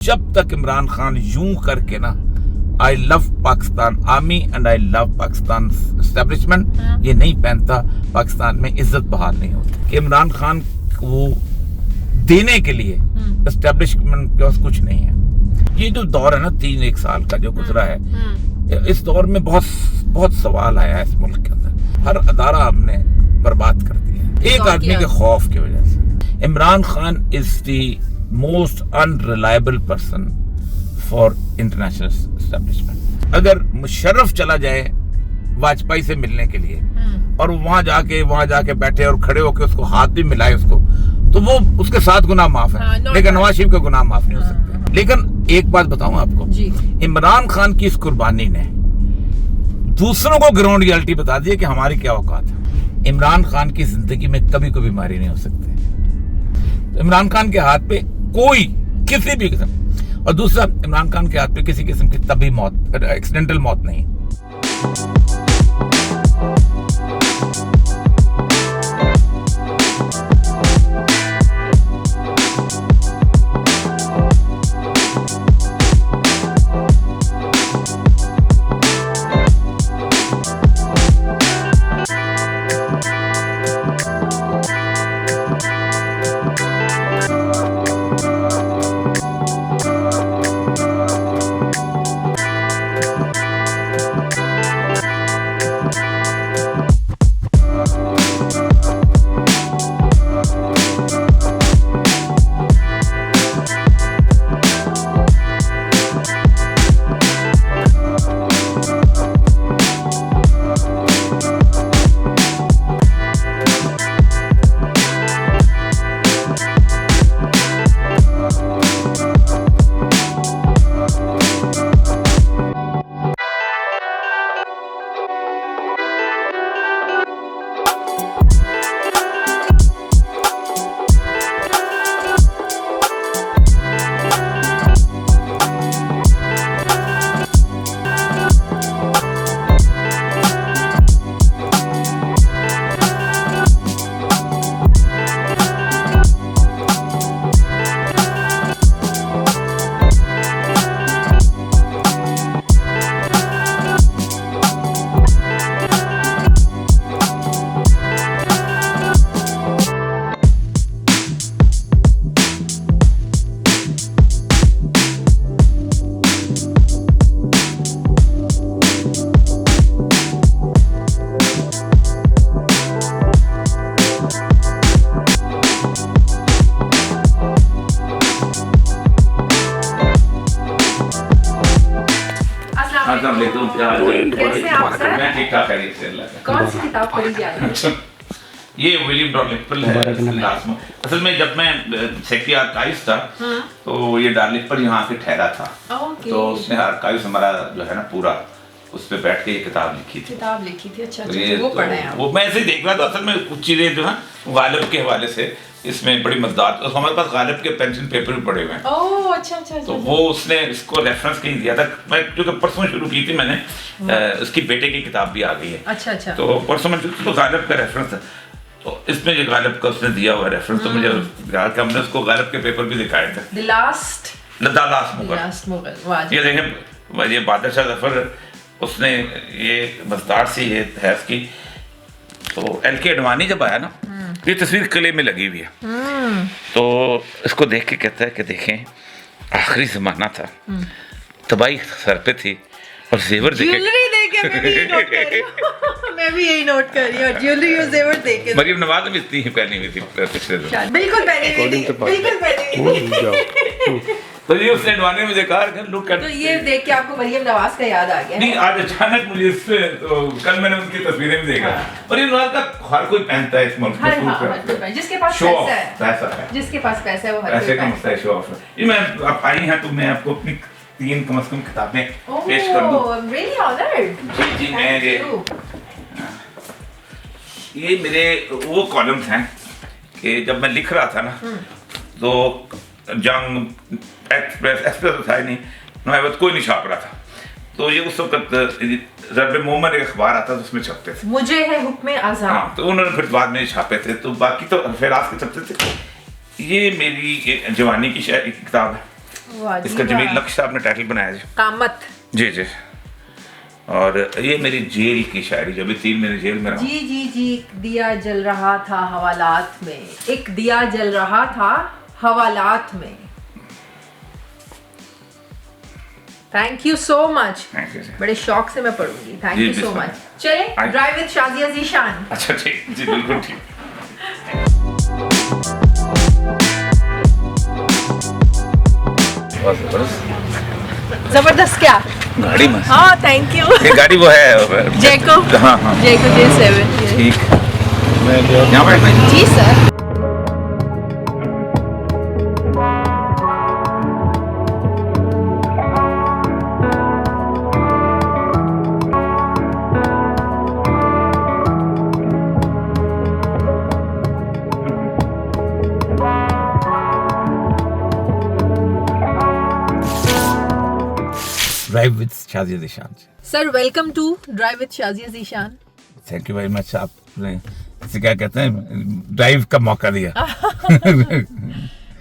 जब तक इमरान खान यूं करके ना I love Pakistan army and I love Pakistan establishment ये नहीं पहनता, पाकिस्तान में इज्जत बहाल नहीं होती। कि इमरान खान को देने के लिए एस्टेब्लिशमेंट के पास कुछ नहीं है। ये जो दौर है ना 3-1 साल का जो गुजरा है, इस दौर में बहुत बहुत सवाल आया है इस मुल्क के अंदर। हर अदारा हमने बर्बाद कर दिया है एक आदमी के खौफ की वजह से। Imran Khan is the most unreliable person for international establishment. अगर मुशर्रफ चला जाए वाजपेयी से मिलने के लिए और वहां जाके बैठे और खड़े होकर उसको हाथ भी मिलाए उसको, तो वो उसके साथ गुनाह माफ है, लेकिन नवाज शरीफ का गुनाह माफ नहीं हो सकते। लेकिन एक बात बताऊं आपको, इमरान खान की इस कुर्बानी ने दूसरों को ग्राउंड रियलिटी बता दी कि हमारी क्या औकात है। इमरान खान की जिंदगी में कभी कोई बीमारी नहीं हो सकती। तो इमरान खान के हाथ पे कोई किसी भी किस्म, और दूसरा इमरान खान के हाथ पे किसी किस्म की तभी मौत, एक्सीडेंटल मौत नहीं। कौन सी किताब पढ़ी जा रही है? ये विलियम डार्लिंगपल है। असल में जब मैं सेक्रेटरी आर्काइव्स था तो ये डार्लिंगपल यहाँ से ठहरा था, तो उसने आर्काइव्स हमारा जो है ना पूरा उस पे बैठ के ये किताब लिखी थी। अच्छा, वो पढ़े हैं। वो मैं ऐसे ही देख रहा था, असल में कुछ चीजें जो है गालिब के हवाले से इसमें बड़ी मदद, तो हमारे पास गालिब के पेंशन पेपर भी पड़े हुए हैं। ओह अच्छा। तो वो उसने इसको रेफरेंस कहीं दिया था। मैं क्योंकि परसों शुरू की थी मैंने, उसकी बेटे की किताब भी आ गई है। अच्छा। तो परसों में तो गालिब का रेफरेंस है, तो इसमें जो गालिब का उसने दिया हुआ रेफरेंस, तो मुझे याद कि हमने उसको गालिब के पेपर भी दिखाए थे। The last Mughal. ये देखें, ये बादशाह जफर उसने ये मजदार सी ये है इसकी। तो LK अडवाणी जब आया ना, ये तस्वीर किले में लगी हुई है, तो इसको देख के कहता है कि देखें आखिरी जमाना था, तबाही सर पे थी और जेवर देखे मैं भी यही नोट कर रही हूँ। ज्वेलरी और जेवर देखे मरीम नवाज भी इतनी ही पहनी हुई थी पिछले दिन, बिल्कुल पहनी हुई थी। तो ये उसने अडवाणी में देखा लुक तो ये देख के आपको मरीम नवाज का याद आ गया? नहीं, आज अचानक मुझे इससे तो कल मैंने उनकी तस्वीरें भी देखा। मरीम नवाज का हर कोई पहनता है इस मुल्क में, जिसके पास पैसा है, जिसके पास पैसा है वो हर कोई पहनता है। Show off. ये मैं आप आई हैं तो मैं आपको अपनी 3 कम से कम किताबें पेश कर दूं। I'm really honored। जी मैं ये मेरे वो कॉलम्स हैं कि जब मैं लिख रहा था ना, तो जंग एक्सप्रेस तो था ही नहीं, नवाबत कोई नहीं छाप रहा था, तो ये उस वक्त ज़र्ब मोमन एक अखबार आता था, उसमें छपते थे मुझे है हुक्म आज़ाद। हाँ, तो उन्होंने फिर बाद में छापे थे, तो बाकी तो फिराज के छपते थे। ये मेरी जवानी की शायरी की किताब है। वाह जी, इसका वाह। जमील लक्ष्य साहब ने टाइटल बनाया जी। कामत। जी जी। और ये मेरी जेल की शायरी, जो भी 3 महीने जेल में रहा। जी जी जी। एक दिया जल रहा था हवालात में, एक दिया जल रहा था हवालात में। Thank you so much. Thank you sir. बड़े शौक से मैं पढ़ूंगी। थैंक जी, यू सो बिल्कुल। मच। चले आई- ड्राइव विद शाजिया ज़ीशान। अच्छा ठीक जी, बिल्कुल ठीक। बहुत जबरदस्त जबरदस्त क्या? गाड़ी में। हाँ थैंक यू। ये गाड़ी वो है जैको। हाँ हाँ जैको J7। ठीक। यहाँ बैठना है? जी sir. Drive with Shazia Zeeshan. Sir welcome to drive with Shazia Zeeshan. Thank you very much. आपने इसे क्या कहते हैं, ड्राइव का मौका दिया।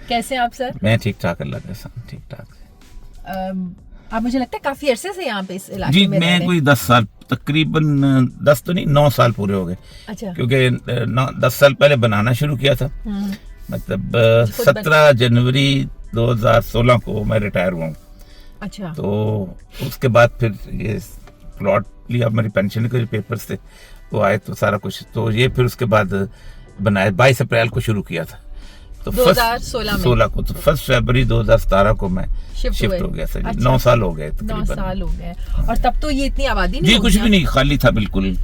कैसे हैं आप सर? मैं ठीक ठाक, अल्लाह का एहसान, ठीक ठाक। आप मुझे लगता है काफी अरसे से यहाँ पे इस इलाके जी में रह रहे मैं हैं। कोई 10 साल, तकरीबन 10 तो नहीं 9 साल पूरे हो गए, अच्छा। क्योंकि 10 साल पहले बनाना शुरू किया था। मतलब 17 जनवरी 2016 को मैं रिटायर हुआ हूँ। अच्छा। तो उसके बाद फिर ये प्लॉट लिया, मेरी पेंशन के पेपर्स थे वो आए, तो सारा कुछ, तो ये फिर उसके बाद बनाया। 22 अप्रैल को शुरू किया था, तो 2016 को, तो 1 फरवरी 2017 को मैं शिफ्ट हो गया था। अच्छा। 9 साल हो गए 9 तकरीबन। साल हो गए। और तब तो ये इतनी आबादी नहीं जी कुछ होगी भी नहीं, खाली था बिल्कुल,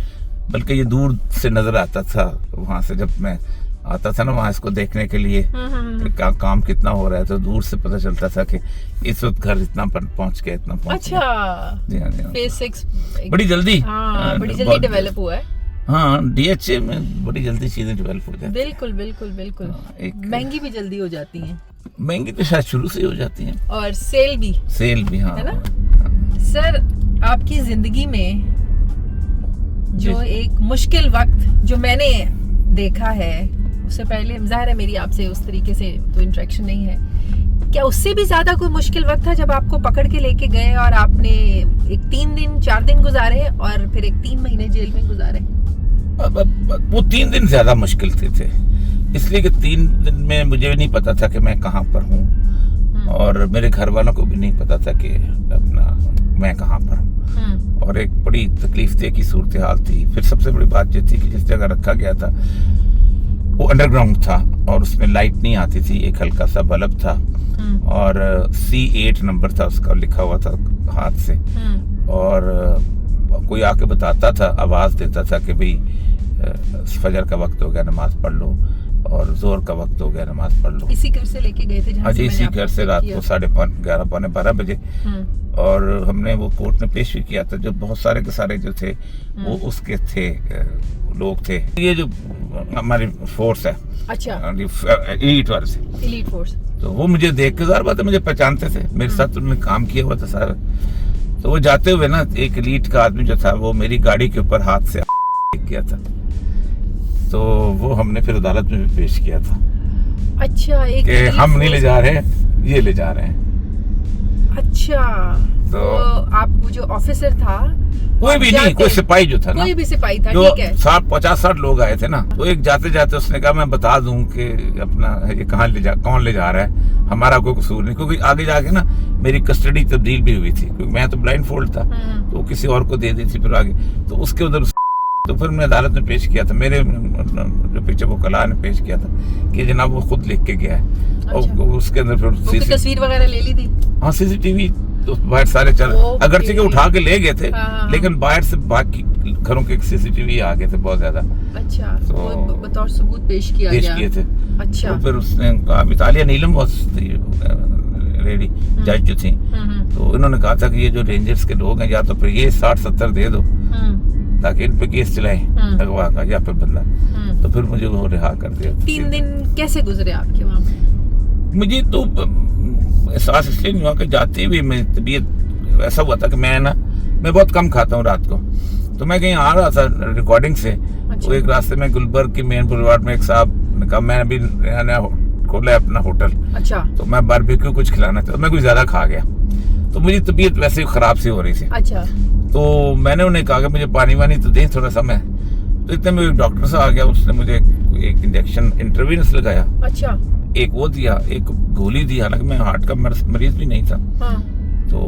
बल्कि ये दूर से नजर आता था। वहां से जब मैं आता था ना वहां इसको देखने के लिए काम कितना हो रहा है, तो दूर से पता चलता था कि इस वक्त घर इतना पहुंच गया, इतना पहुंच गया। अच्छा। जी हाँ, जी हाँ। फेज 6 बड़ी जल्दी, बड़ी जल्दी बहुत- डेवलप हुआ है। हाँ DHA में बड़ी जल्दी चीजें डेवलप हो जाती हैं। बिल्कुल बिल्कुल बिल्कुल। एक- महंगी भी जल्दी हो जाती हैं महंगी तो शायद शुरू से ही हो जाती हैं, और सेल भी, सेल भी। हाँ है ना? सर आपकी जिंदगी में जो जी। एक मुश्किल वक्त जो मैंने देखा है, उससे पहले जाहिर है मेरी आपसे उस तरीके से तो इंटरेक्शन नहीं है, क्या उससे भी ज्यादा कोई मुश्किल वक्त था जब आपको पकड़ के लेके गए और आपने एक 3 दिन 4 दिन गुजारे और फिर एक 3 महीने जेल में गुजारे? अब वो 3 दिन ज्यादा मुश्किल थे, इसलिए कि 3 दिन में मुझे नहीं पता था कि मैं कहाँ पर हूँ, और मेरे घर वालों को भी नहीं पता था कि अपना मैं कहाँ पर हूँ, और एक बड़ी तकलीफ दे की सूरत हाल थी। फिर सबसे बड़ी बात ये थी कि जिस जगह रखा गया था वो अंडरग्राउंड था, और उसमें लाइट नहीं आती थी, एक हल्का सा बल्ब था, और C8 नंबर था उसका, लिखा हुआ था हाथ से, और कोई आके बताता था, आवाज देता था कि भाई फजर का वक्त हो गया, नमाज पढ़ लो, और जोर का वक्त हो गया, नमाज पढ़ लो। इसी घर से लेके गए थे? हाँ जी, इसी घर से रात को 11:30 पौने 12 बजे। और हमने वो कोर्ट में पेश भी किया था। जो बहुत सारे के सारे जो थे वो उसके थे, लोग थे, ये जो हमारी फोर्स है, अच्छा, एलीट वाले से, एलीट फोर्स। तो वो मुझे देख के ज़ाहिर बात है मुझे पहचानते थे, मेरे साथ उन्होंने काम किया हुआ था सारा। तो वो जाते हुए ना, एक एलीट का आदमी जो था वो मेरी गाड़ी के ऊपर हाथ से किया था, तो वो हमने फिर अदालत में भी पेश किया था। अच्छा, एक कि हम नहीं ले जा रहे, ये ले जा रहे हैं। अच्छा, तो आप वो जो ऑफिसर था, कोई भी नहीं, कोई सिपाही जो था ना, कोई भी सिपाही था, जो ठीक है, 50-60 लोग आए थे ना, तो एक जाते जाते उसने कहा मैं बता दूं कि अपना ये कौन ले जा रहा है, हमारा कोई कसूर नहीं, क्योंकि आगे जाके ना मेरी कस्टडी तब्दील भी हुई थी, क्योंकि मैं तो ब्लाइंड फोल्ड था, तो किसी और को दे दी थी फिर आगे, तो उसके उधर, तो फिर मैं अदालत में पेश किया था, मेरे जो पीछे वो कला ने पेश किया था कि जनाब वो खुद लिख के गया है। और उसके अंदर फिर तस्वीर वगैरह ले ली थी? हाँ, CCTV तो बाहर सारे चल, अगरचे के उठा के ले गए थे, लेकिन बाहर से बाकी घरों के CCTV आ गए थे बहुत ज्यादा। अच्छा, तो बतौर सबूत पेश किए थे। अच्छा, तो फिर उसने कहा, मितालिया नीलम लेडी जज जो थी, तो इन्होंने कहा था कि ये जो रेंजर्स के लोग हैं, या तो फिर ये 60-70 दे दो ताकि इन पे केस चलाएं अगवा का, या फिर बदला। तो फिर मुझे वो रिहा कर दिया। 3 दिन कैसे गुजरे आपके वहाँ पे? मुझे तो एहसास इसलिए नहीं हुआ कि जाते हुए मेरी तबीयत ऐसा हुआ था कि मैं बहुत कम खाता हूँ रात को, तो मैं कहीं आ रहा था रिकॉर्डिंग से। अच्छा। तो एक रास्ते में गुलबर्ग की मेन बुलवार्ड में एक साहब ने कहा, मैं अभी खोला है अपना होटल, अच्छा तो मैं बारबेक्यू कुछ खिलाना चाहता, मैं कुछ ज्यादा खा गया, तो मुझी तबीयत वैसे ही खराब सी हो रही थी। अच्छा। तो मैंने उन्हें कहा कि मुझे पानी वानी तो दें थोड़ा समय, तो इतने में एक डॉक्टर से आ गया, उसने मुझे एक इंजेक्शन इंट्रावेनस लगाया, अच्छा। एक वो दिया, एक गोली दी, हालांकि मैं हार्ट का मरीज भी नहीं था। हाँ। तो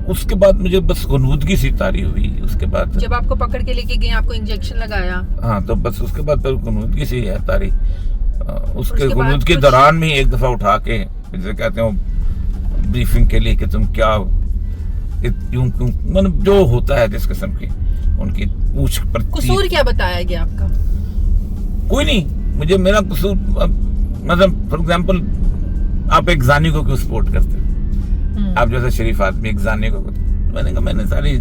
उसके बाद मुझे बस गुनगुदगी सी तारी हुई। उसके बाद जब आपको पकड़ के लेके गए, आपको इंजेक्शन लगाया? हाँ, तो बस उसके बाद तो गुनगुदगी सी है तारी। उसके बाद गुनगुदगी के कुछ- दौरान में एक दफा उठा के जैसे कहते हो ब्रीफिंग के लिए कि तुम क्या क्यों मतलब जो होता है जिस किस्म की उनकी पूछ पर कसूर क्या बताया गया आपका? कोई नहीं, मुझे मेरा कसूर मतलब फॉर एग्जांपल आप एक जानी को क्यों सपोर्ट करते हो? आप जैसे शरीफ आदमी एक जानी को, मैंने कहा मैंने सारी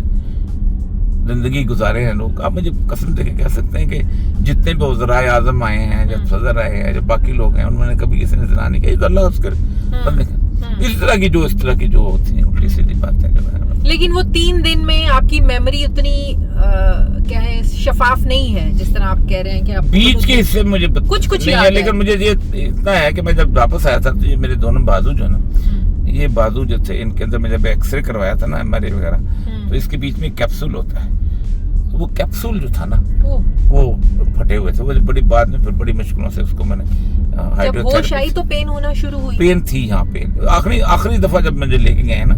जिंदगी गुजारे हैं लोग, आप मुझे कसम देके कह सकते हैं कि जितने भी वज़राए आज़म आए हैं, जब सदर आए हैं, जब बाकी लोग हैं, उन्होंने कभी किसी ने जना नहीं किया, अल्लाह उसके बंदे का। इस तरह की जो होती हैं उल्टी सीधी बातें जो है। लेकिन वो 3 दिन में आपकी मेमोरी उतनी क्या है शफाफ नहीं है जिस तरह आप कह रहे हैं कि आप बीच के हिस्से मुझे कुछ नहीं याद है, लेकिन मुझे ये इतना है कि मैं जब वापस आया था तो ये मेरे दोनों बाजू जो है ना, ये बाजू जो थे इनके अंदर मैं जब एक्सरे करवाया था ना एमआरआई वगैरह, तो इसके बीच में कैप्सूल होता है, तो वो कैप्सूल जो था ना वो फटे हुए थे। वो बड़ी बाद में फिर बड़ी मुश्किलों से उसको मैंने जब होश आई तो पेन होना शुरू हुई? पेन थी यहाँ पेन आखिरी दफा जब मुझे लेके गए ना,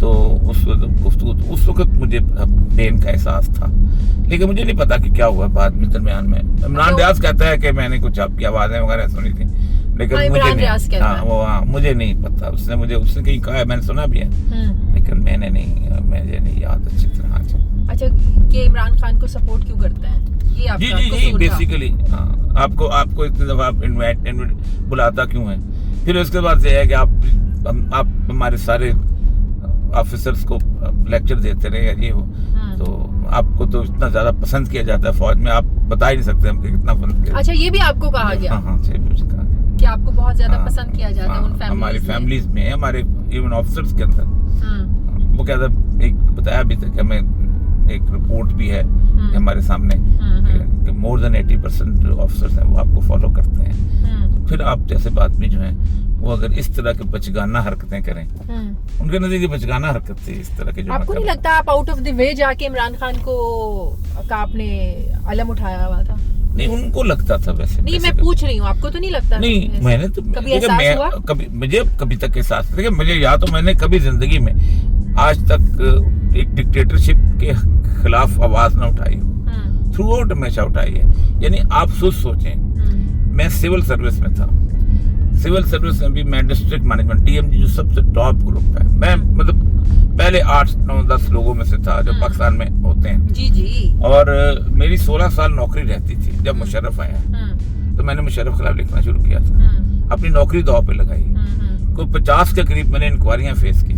तो उस वक्त मुझे पेन का एहसास था, लेकिन मुझे नहीं पता कि क्या हुआ बाद में दरमियान में। इमरान रियाज कहता है कि मैंने कुछ आपकी आवाजें वगैरह सुनी थी, लेकिन मुझे नहीं, मुझे नहीं पता। उसने कहीं कहा है, मैंने सुना भी है, लेकिन मुझे नहीं याद अच्छी तरह। अच्छा, कि इमरान खान को सपोर्ट क्यों करते हैं, ये आपका जी बेसिकली आपको इतनी दफा इनवाइट बुलाता क्यों है? फिर उसके बाद ये है कि आप हमारे सारे ऑफिसर्स को लेक्चर देते रहे, ये हो तो आपको तो इतना ज्यादा पसंद किया जाता है फौज में, आप बता ही नहीं सकते हम कितना पसंद किया। अच्छा, ये भी आपको कहा गया? हाँ, मुझे कहा गया कि आपको बहुत ज्यादा पसंद किया जाता है उन फैमिलीज में? हमारी फैमिलीज में, हमारे इवन ऑफिसर्स के अंदर। वो कहता एक बताया भी था कि हमें एक रिपोर्ट भी है हमारे सामने कि मोर देन 80% ऑफिसर्स हैं वो आपको फॉलो करते हैं। फिर आप जैसे आदमी जो हैं वो अगर इस तरह के बचगाना हरकतें करें, उनके नजदीक बचगाना हरकत थी इस तरह के, जो आपको नहीं लगता आप आउट ऑफ द वे जाके इमरान खान को का आपने अलम उठाया हुआ था? नहीं, उनको लगता था वैसे। नहीं, मैं पूछ रही हूँ, आपको तो नहीं लगता? नहीं, मैंने तो कभी एहसास हुआ? मुझे कभी तक एहसास नहीं, मुझे या तो मैंने कभी जिंदगी में आज तक एक डिक्टेटरशिप के खिलाफ आवाज ना उठाई हो, थ्रू आउट हमेशा उठाई है। यानी आप सोचें, मैं सिविल सर्विस में था, सिविल सर्विस में भी मैं डिस्ट्रिक्ट मैनेजमेंट DMG जो सबसे टॉप ग्रुप है, मैं मतलब पहले 8, 9, 10 लोगों में से था जो पाकिस्तान में होते हैं। जी। और मेरी 16 साल नौकरी रहती थी। जब मुशर्रफ आया तो मैंने मुशर्रफ खिलाफ लिखना शुरू किया था, अपनी नौकरी दांव पे लगाई। कोई 50 के करीब मैंने इंक्वायरियां फेस की।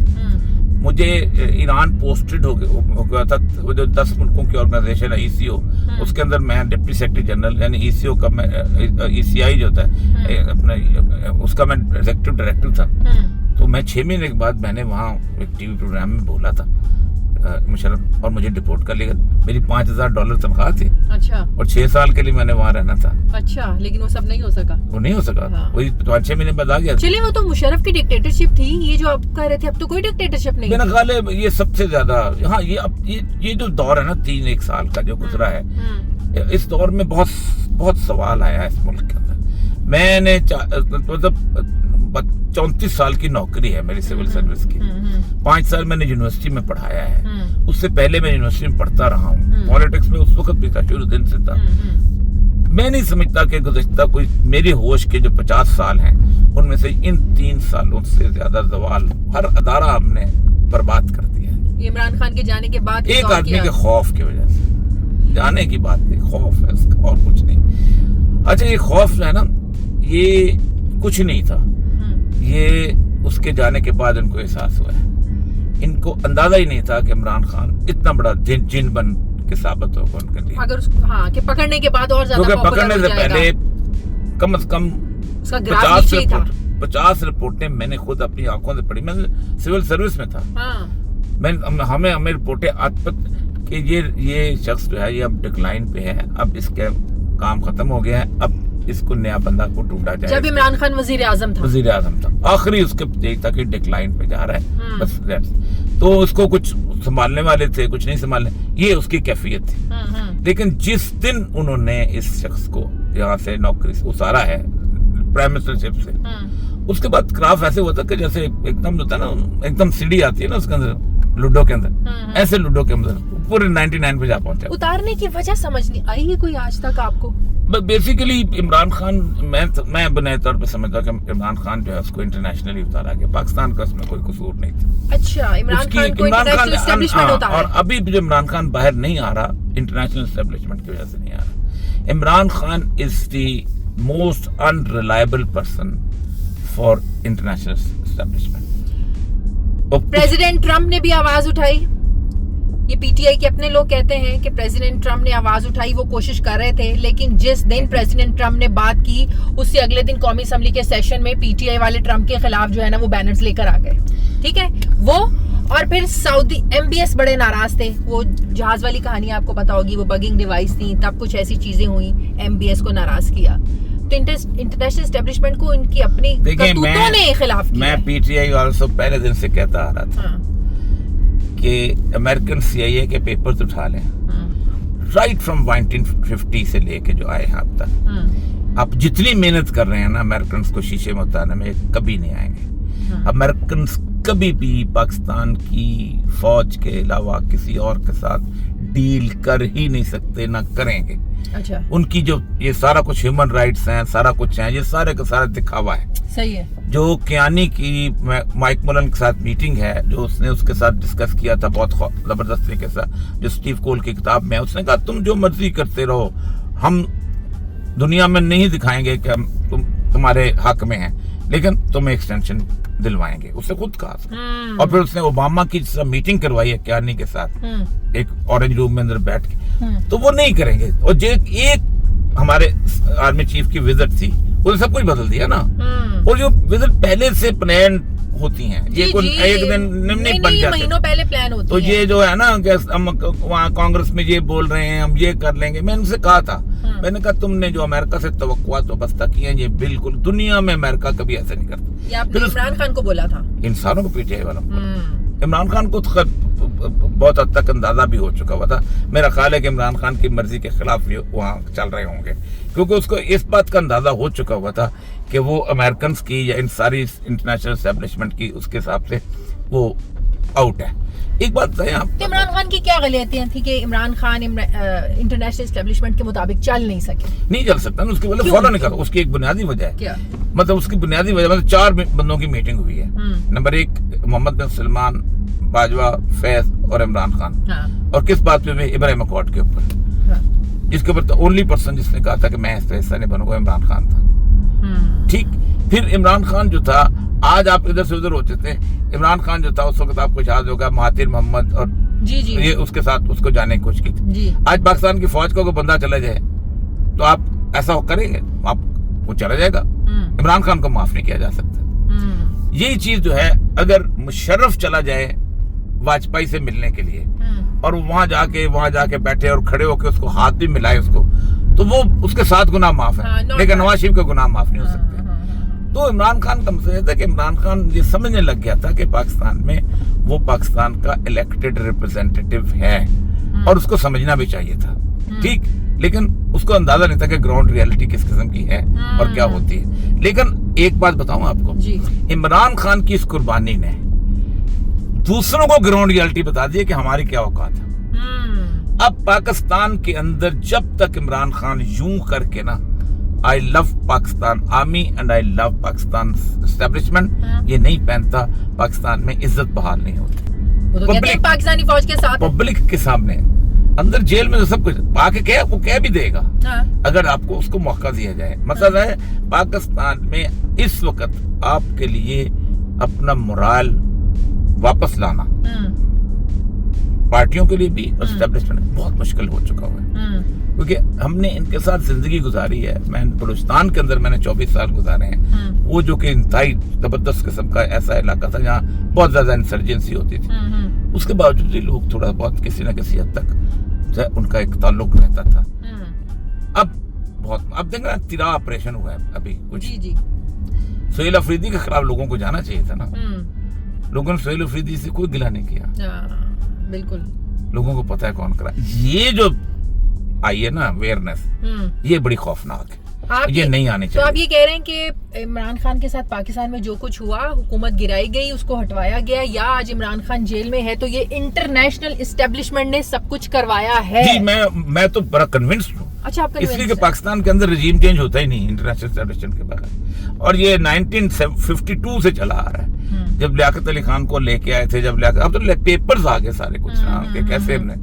मुझे ईरान पोस्टेड हो गया था, वो जो 10 मुल्कों की ऑर्गेनाइजेशन है ECO, उसके अंदर मैं डिप्टी सेक्रेटरी जनरल यानी ECO का मैं ECI जो होता है अपना, उसका मैं एग्जीक्यूटिव डायरेक्टर था। तो मैं 6 महीने के बाद मैंने वहाँ एक TV प्रोग्राम में बोला था मुशर्रफ, और मुझे डिपोर्ट कर लिया। मेरी $5000 तनख्वाह थी। अच्छा। और 6 साल के लिए मैंने वहाँ रहना था। अच्छा, लेकिन वो सब नहीं हो सका? वो नहीं हो सका। हाँ। वही 5-6 महीने बाद आ गया। चलिए, वो तो मुशर्रफ की डिक्टेटरशिप थी, ये जो आप कह रहे थे अब तो कोई डिक्टेटरशिप नहीं। मेरा ख्याल है ये सबसे ज्यादा, हाँ, ये जो दौर है ना 3-1 साल का जो गुजरा है, इस दौर में बहुत सवाल आया है इस मुल्क के अंदर। मैंने मतलब 34 साल की नौकरी है मेरी सिविल सर्विस की। 5 साल मैंने यूनिवर्सिटी में पढ़ाया है, उससे पहले मैं यूनिवर्सिटी में पढ़ता रहा हूँ, पॉलिटिक्स में उस वक्त भी था, शुरू दिन से था। मैं नहीं समझता कि गुज़श्ता कोई मेरे होश के जो 50 साल हैं उनमें से इन 3 सालों से ज्यादा जवाल हर अदारा हमने बर्बाद कर दिया है। इमरान खान के जाने के बाद एक आदमी के खौफ की वजह से, जाने की बात नहीं, खौफ है उसका और कुछ नहीं। अच्छा, ये खौफ जो है ना, ये कुछ नहीं था, ये उसके जाने के बाद इनको एहसास हुआ है। इनको अंदाजा ही नहीं था कि इमरान खान इतना बड़ा जिन बन के साबित होगा उनके लिए। अगर उसको, हाँ, कि पकड़ने के बाद और ज्यादा क्योंकि पकड़ने से पहले कम से कम 50 रिपोर्टें मैंने खुद अपनी आंखों से पढ़ी। मैं सिविल सर्विस में था। हमें रिपोर्टें कि ये शख्स जो है ये अब डिक्लाइन पे है, अब इसके काम खत्म हो गया है, अब इसको नया बंदा को ढूंढा जाए। जब इमरान खान वजीर आजम था आखिरी उसके देख था कि डिक्लाइन पे जा रहा है, बस तो उसको कुछ संभालने वाले थे, कुछ नहीं संभालने, ये उसकी कैफियत थी। लेकिन जिस दिन उन्होंने इस शख्स को यहाँ से नौकरी से उतारा है, प्राइम मिनिस्टरशिप से, उसके बाद क्राफ ऐसे होता कि जैसे एकदम होता है ना, एकदम सीढ़ी आती है ना उसके अंदर, लूडो के अंदर, ऐसे लूडो के अंदर पूरे 99 पे जा पहुंचा। उतारने की वजह समझ नहीं आई है कोई आज तक आपको? बेसिकली इमरान खान, मैं बुनियादी तौर पे समझता कि इमरान खान जो है उसको इंटरनेशनली उतारा गया, पाकिस्तान का उसमें कोई कसूर नहीं था। अच्छा, इमरान खान को इंटरनेशनल एस्टेब्लिशमेंट होता है। और अभी जो इमरान खान बाहर नहीं आ रहा, इंटरनेशनल एस्टेब्लिशमेंट की वजह से नहीं आ रहा। Imran Khan is the most unreliable person for international establishment. President Trump ने भी आवाज उठाई, ये पीटीआई के अपने लोग कहते हैं कि प्रेसिडेंट ट्रम्प ने आवाज उठाई, वो कोशिश कर रहे थे, लेकिन जिस दिन प्रेसिडेंट ट्रम्प ने बात की उससे अगले दिन कौमी असेंबली के सेशन में पीटीआई वाले ट्रम्प के खिलाफ जो है ना वो बैनर्स लेकर आ गए। ठीक है वो, और फिर सऊदी एमबीएस बड़े नाराज थे, वो जहाज वाली कहानी आपको पता होगी, वो बगिंग डिवाइस थी, तब कुछ ऐसी चीजें हुई, एमबीएस को नाराज किया। तो इंटरनेशनल एस्टेब्लिशमेंट को इनकी अपनी करतूतों ने खिलाफ किया। मैं पीटीआई वालों से पहले दिन से कहता आ रहा था कि अमेरिकन सीआईए के पेपर्स उठा लें, राइट फ्रॉम 1950 से लेके जो आए हैं अब तक, आप जितनी मेहनत कर रहे हैं ना अमेरिकन को शीशे में उतारने में, कभी नहीं आएंगे। अमेरिकन कभी भी पाकिस्तान की फौज के अलावा किसी और के साथ डील कर ही नहीं सकते, ना करेंगे। अच्छा, उनकी जो ये सारा कुछ ह्यूमन राइट्स हैं, सारा कुछ है, ये सारे का सारा दिखावा है। सही है। जो कियानी की माइक मुलन के साथ मीटिंग है, जो उसने उसके साथ डिस्कस किया था बहुत जबरदस्त तरीके से, जो स्टीव कोल की किताब में है, उसने कहा तुम जो मर्जी करते रहो, हम दुनिया में नहीं दिखाएंगे कि हम तुम्हारे हक में हैं, लेकिन तुम्हें एक्सटेंशन दिलवाएंगे, उसने खुद कहा। और फिर उसने ओबामा की मीटिंग करवाई है कियानी के साथ, एक ऑरेंज रूम में अंदर बैठ के, तो वो नहीं करेंगे। और जो एक हमारे आर्मी चीफ की विजिट थी, उसने सब कुछ बदल दिया ना। और जो विजिट पहले से प्लान होती हैं, ये कोई एक दिन नहीं बन जाते, महीनों पहले प्लान होती तो ये जो है ना, हम वहाँ कांग्रेस में ये बोल रहे हैं, हम ये कर लेंगे। मैंने उनसे कहा था, मैंने कहा तुमने जो अमेरिका से तवक्कुआत वाबस्ता की है, ये बिल्कुल दुनिया में अमेरिका कभी ऐसे नहीं करता। फिर इमरान खान को बोला था, इंसानों को पीटीआई वालों को, इमरान खान को बहुत हद तक अंदाजा भी हो चुका हुआ था। मेरा ख्याल है कि इमरान खान की मर्जी के खिलाफ वहाँ चल रहे होंगे, क्योंकि उसको इस बात का अंदाजा हो चुका हुआ था कि वो अमेरिकन की या इन सारी इंटरनेशनल एस्टेब्लिशमेंट की उसके हिसाब से वो आउट है। एक बात बताएं आप, इमरान खान की क्या गलतियां थी कि इमरान खान इंटरनेशनल एस्टेब्लिशमेंट के मुताबिक चल नहीं सके? नहीं चल सकता ना, उसकी वजह फॉलो नहीं करो। उसकी एक बुनियादी वजह है, क्या मतलब उसकी बुनियादी वजह, मतलब 4 बंदों की मीटिंग हुई है। नंबर 1 मोहम्मद बिन सलमान, बाजवा, फैज और इमरान खान। और किस बात पे? इब्राहिम अकॉर्ड के ऊपर, जिसके ऊपर ओनली पर्सन जिसने कहा था कि मैं इसका हिस्सा नहीं बनूंगा, इमरान खान था। ठीक, फिर इमरान खान जो था, आज आप इधर से उधर होते थे, इमरान खान जो था उस वक्त आपको याद होगा, महातिर मोहम्मद और ये उसके साथ उसको जाने की कोशिश की थी। आज पाकिस्तान की फौज का कोई बंदा चला जाए तो आप ऐसा करेंगे? आप वो चला जाएगा। इमरान खान को माफ नहीं किया जा सकता। यही चीज जो है, अगर मुशर्रफ चला जाए वाजपेयी से मिलने के लिए और वहां जाके बैठे और खड़े होकर उसको हाथ भी मिलाए उसको, तो वो उसके साथ गुनाह माफ है, लेकिन नवाज शरीफ का गुनाह माफ नहीं हो सकते। तो इमरान खान का मसला था कि इमरान खान ये समझने लग गया था कि पाकिस्तान में वो पाकिस्तान का इलेक्टेड रिप्रेजेंटेटिव है और उसको समझना भी चाहिए था। ठीक, लेकिन उसको अंदाजा नहीं था कि ग्राउंड रियलिटी किस किस्म की है और क्या होती है। लेकिन एक बात बताऊं आपको, इमरान खान की इस कुर्बानी ने दूसरों को ग्राउंड रियलिटी बता दी कि हमारी क्या औकात है। अब पाकिस्तान के अंदर जब तक इमरान खान यूं करके ना, I love Pakistan army and I love Pakistan establishment, ये नहीं पहनता, पाकिस्तान में इज्जत बहाल नहीं होती। तो कहते हैं पाकिस्तानी फौज के साथ, पब्लिक के सामने, अंदर जेल में तो सब कुछ पाके क्या वो कह भी देगा अगर आपको उसको मौका दिया जाए। मतलब है पाकिस्तान में इस वक्त आपके लिए अपना मोराल वापस लाना पार्टियों के लिए भी, एस्टेब्लिशमेंट बहुत मुश्किल हो चुका हुआ है, क्योंकि हमने इनके साथ जिंदगी गुजारी है। मैं बलूचिस्तान के अंदर मैंने 24 साल गुजारे हैं, वो जो कि इंतहाई जबरदस्त किस्म का ऐसा इलाका था जहाँ बहुत ज्यादा इंसर्जेंसी होती थी। उसके बावजूद भी लोग थोड़ा बहुत किसी न किसी हद तक उनका एक ताल्लुक रहता था। अब बहुत, अब देख ना तिरा ऑपरेशन हुआ है अभी कुछ, जी जी। सोहेल अफरीदी के खिलाफ लोगों को जाना चाहिए था ना। लोगों ने सोहेल अफरीदी से कोई गिला नहीं किया। बिल्कुल, लोगों को पता है कौन करा। ये जो आई है ना अवेयरनेस, ये बड़ी खौफनाक है, ये नहीं आनी चाहिए। तो आप ये कह रहे हैं कि इमरान खान के साथ पाकिस्तान में जो कुछ हुआ, हुकूमत गिराई गई, उसको हटवाया गया, या आज इमरान खान जेल में है तो ये इंटरनेशनल एस्टेब्लिशमेंट ने सब कुछ करवाया है? जी, मैं तो बड़ा कन्विंस्ड हूँ। अच्छा, आप इसलिए कि पाकिस्तान के अंदर रजीम चेंज होता ही नहीं इंटरनेशनल एस्टेब्लिशमेंट के बगैर, और ये 1952 से चला आ रहा है। जब लियाकत अली खान को लेके आए थे, जब अब तो पेपर्स आ गए सारे कुछ के कैसे हमने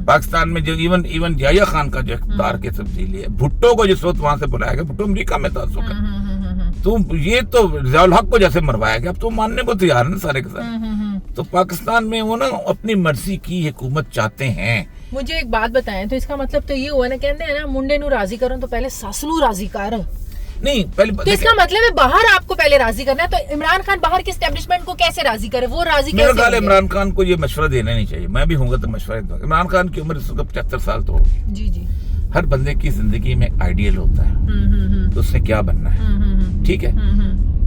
पाकिस्तान में जो इवन याया खान का जो इख्तियार की तब्दीली है, भुट्टो को जिस वक्त वहां से बुलाया गया, भुट्टो अमेरिका में था उस वक्त, तो ये तो रियाउल हक को जैसे मरवाया गया, अब तो मानने को तैयार है सारे के सारे। तो पाकिस्तान में वो ना अपनी मर्जी की हुकूमत चाहते हैं। मुझे एक बात बताएं, तो इसका मतलब तो ये हुआ ना, कहते हैं ना मुंडे नू राजी करो तो पहले सस नू राजी कर। नहीं, पहले तो इसका मतलब है बाहर आपको पहले राजी करना है, तो इमरान खान बाहर के एस्टेब्लिशमेंट को कैसे राजी करे? वो राजी मेरा ख्याल है इमरान खान को ये मशवरा देना नहीं चाहिए। मैं भी होऊंगा तो मशवरा दूंगा। इमरान खान की उम्र इस वक्त 75 साल तो होगी। जी जी। हर बंदे की जिंदगी में आइडियल होता है, तो उसने क्या बनना है, ठीक है।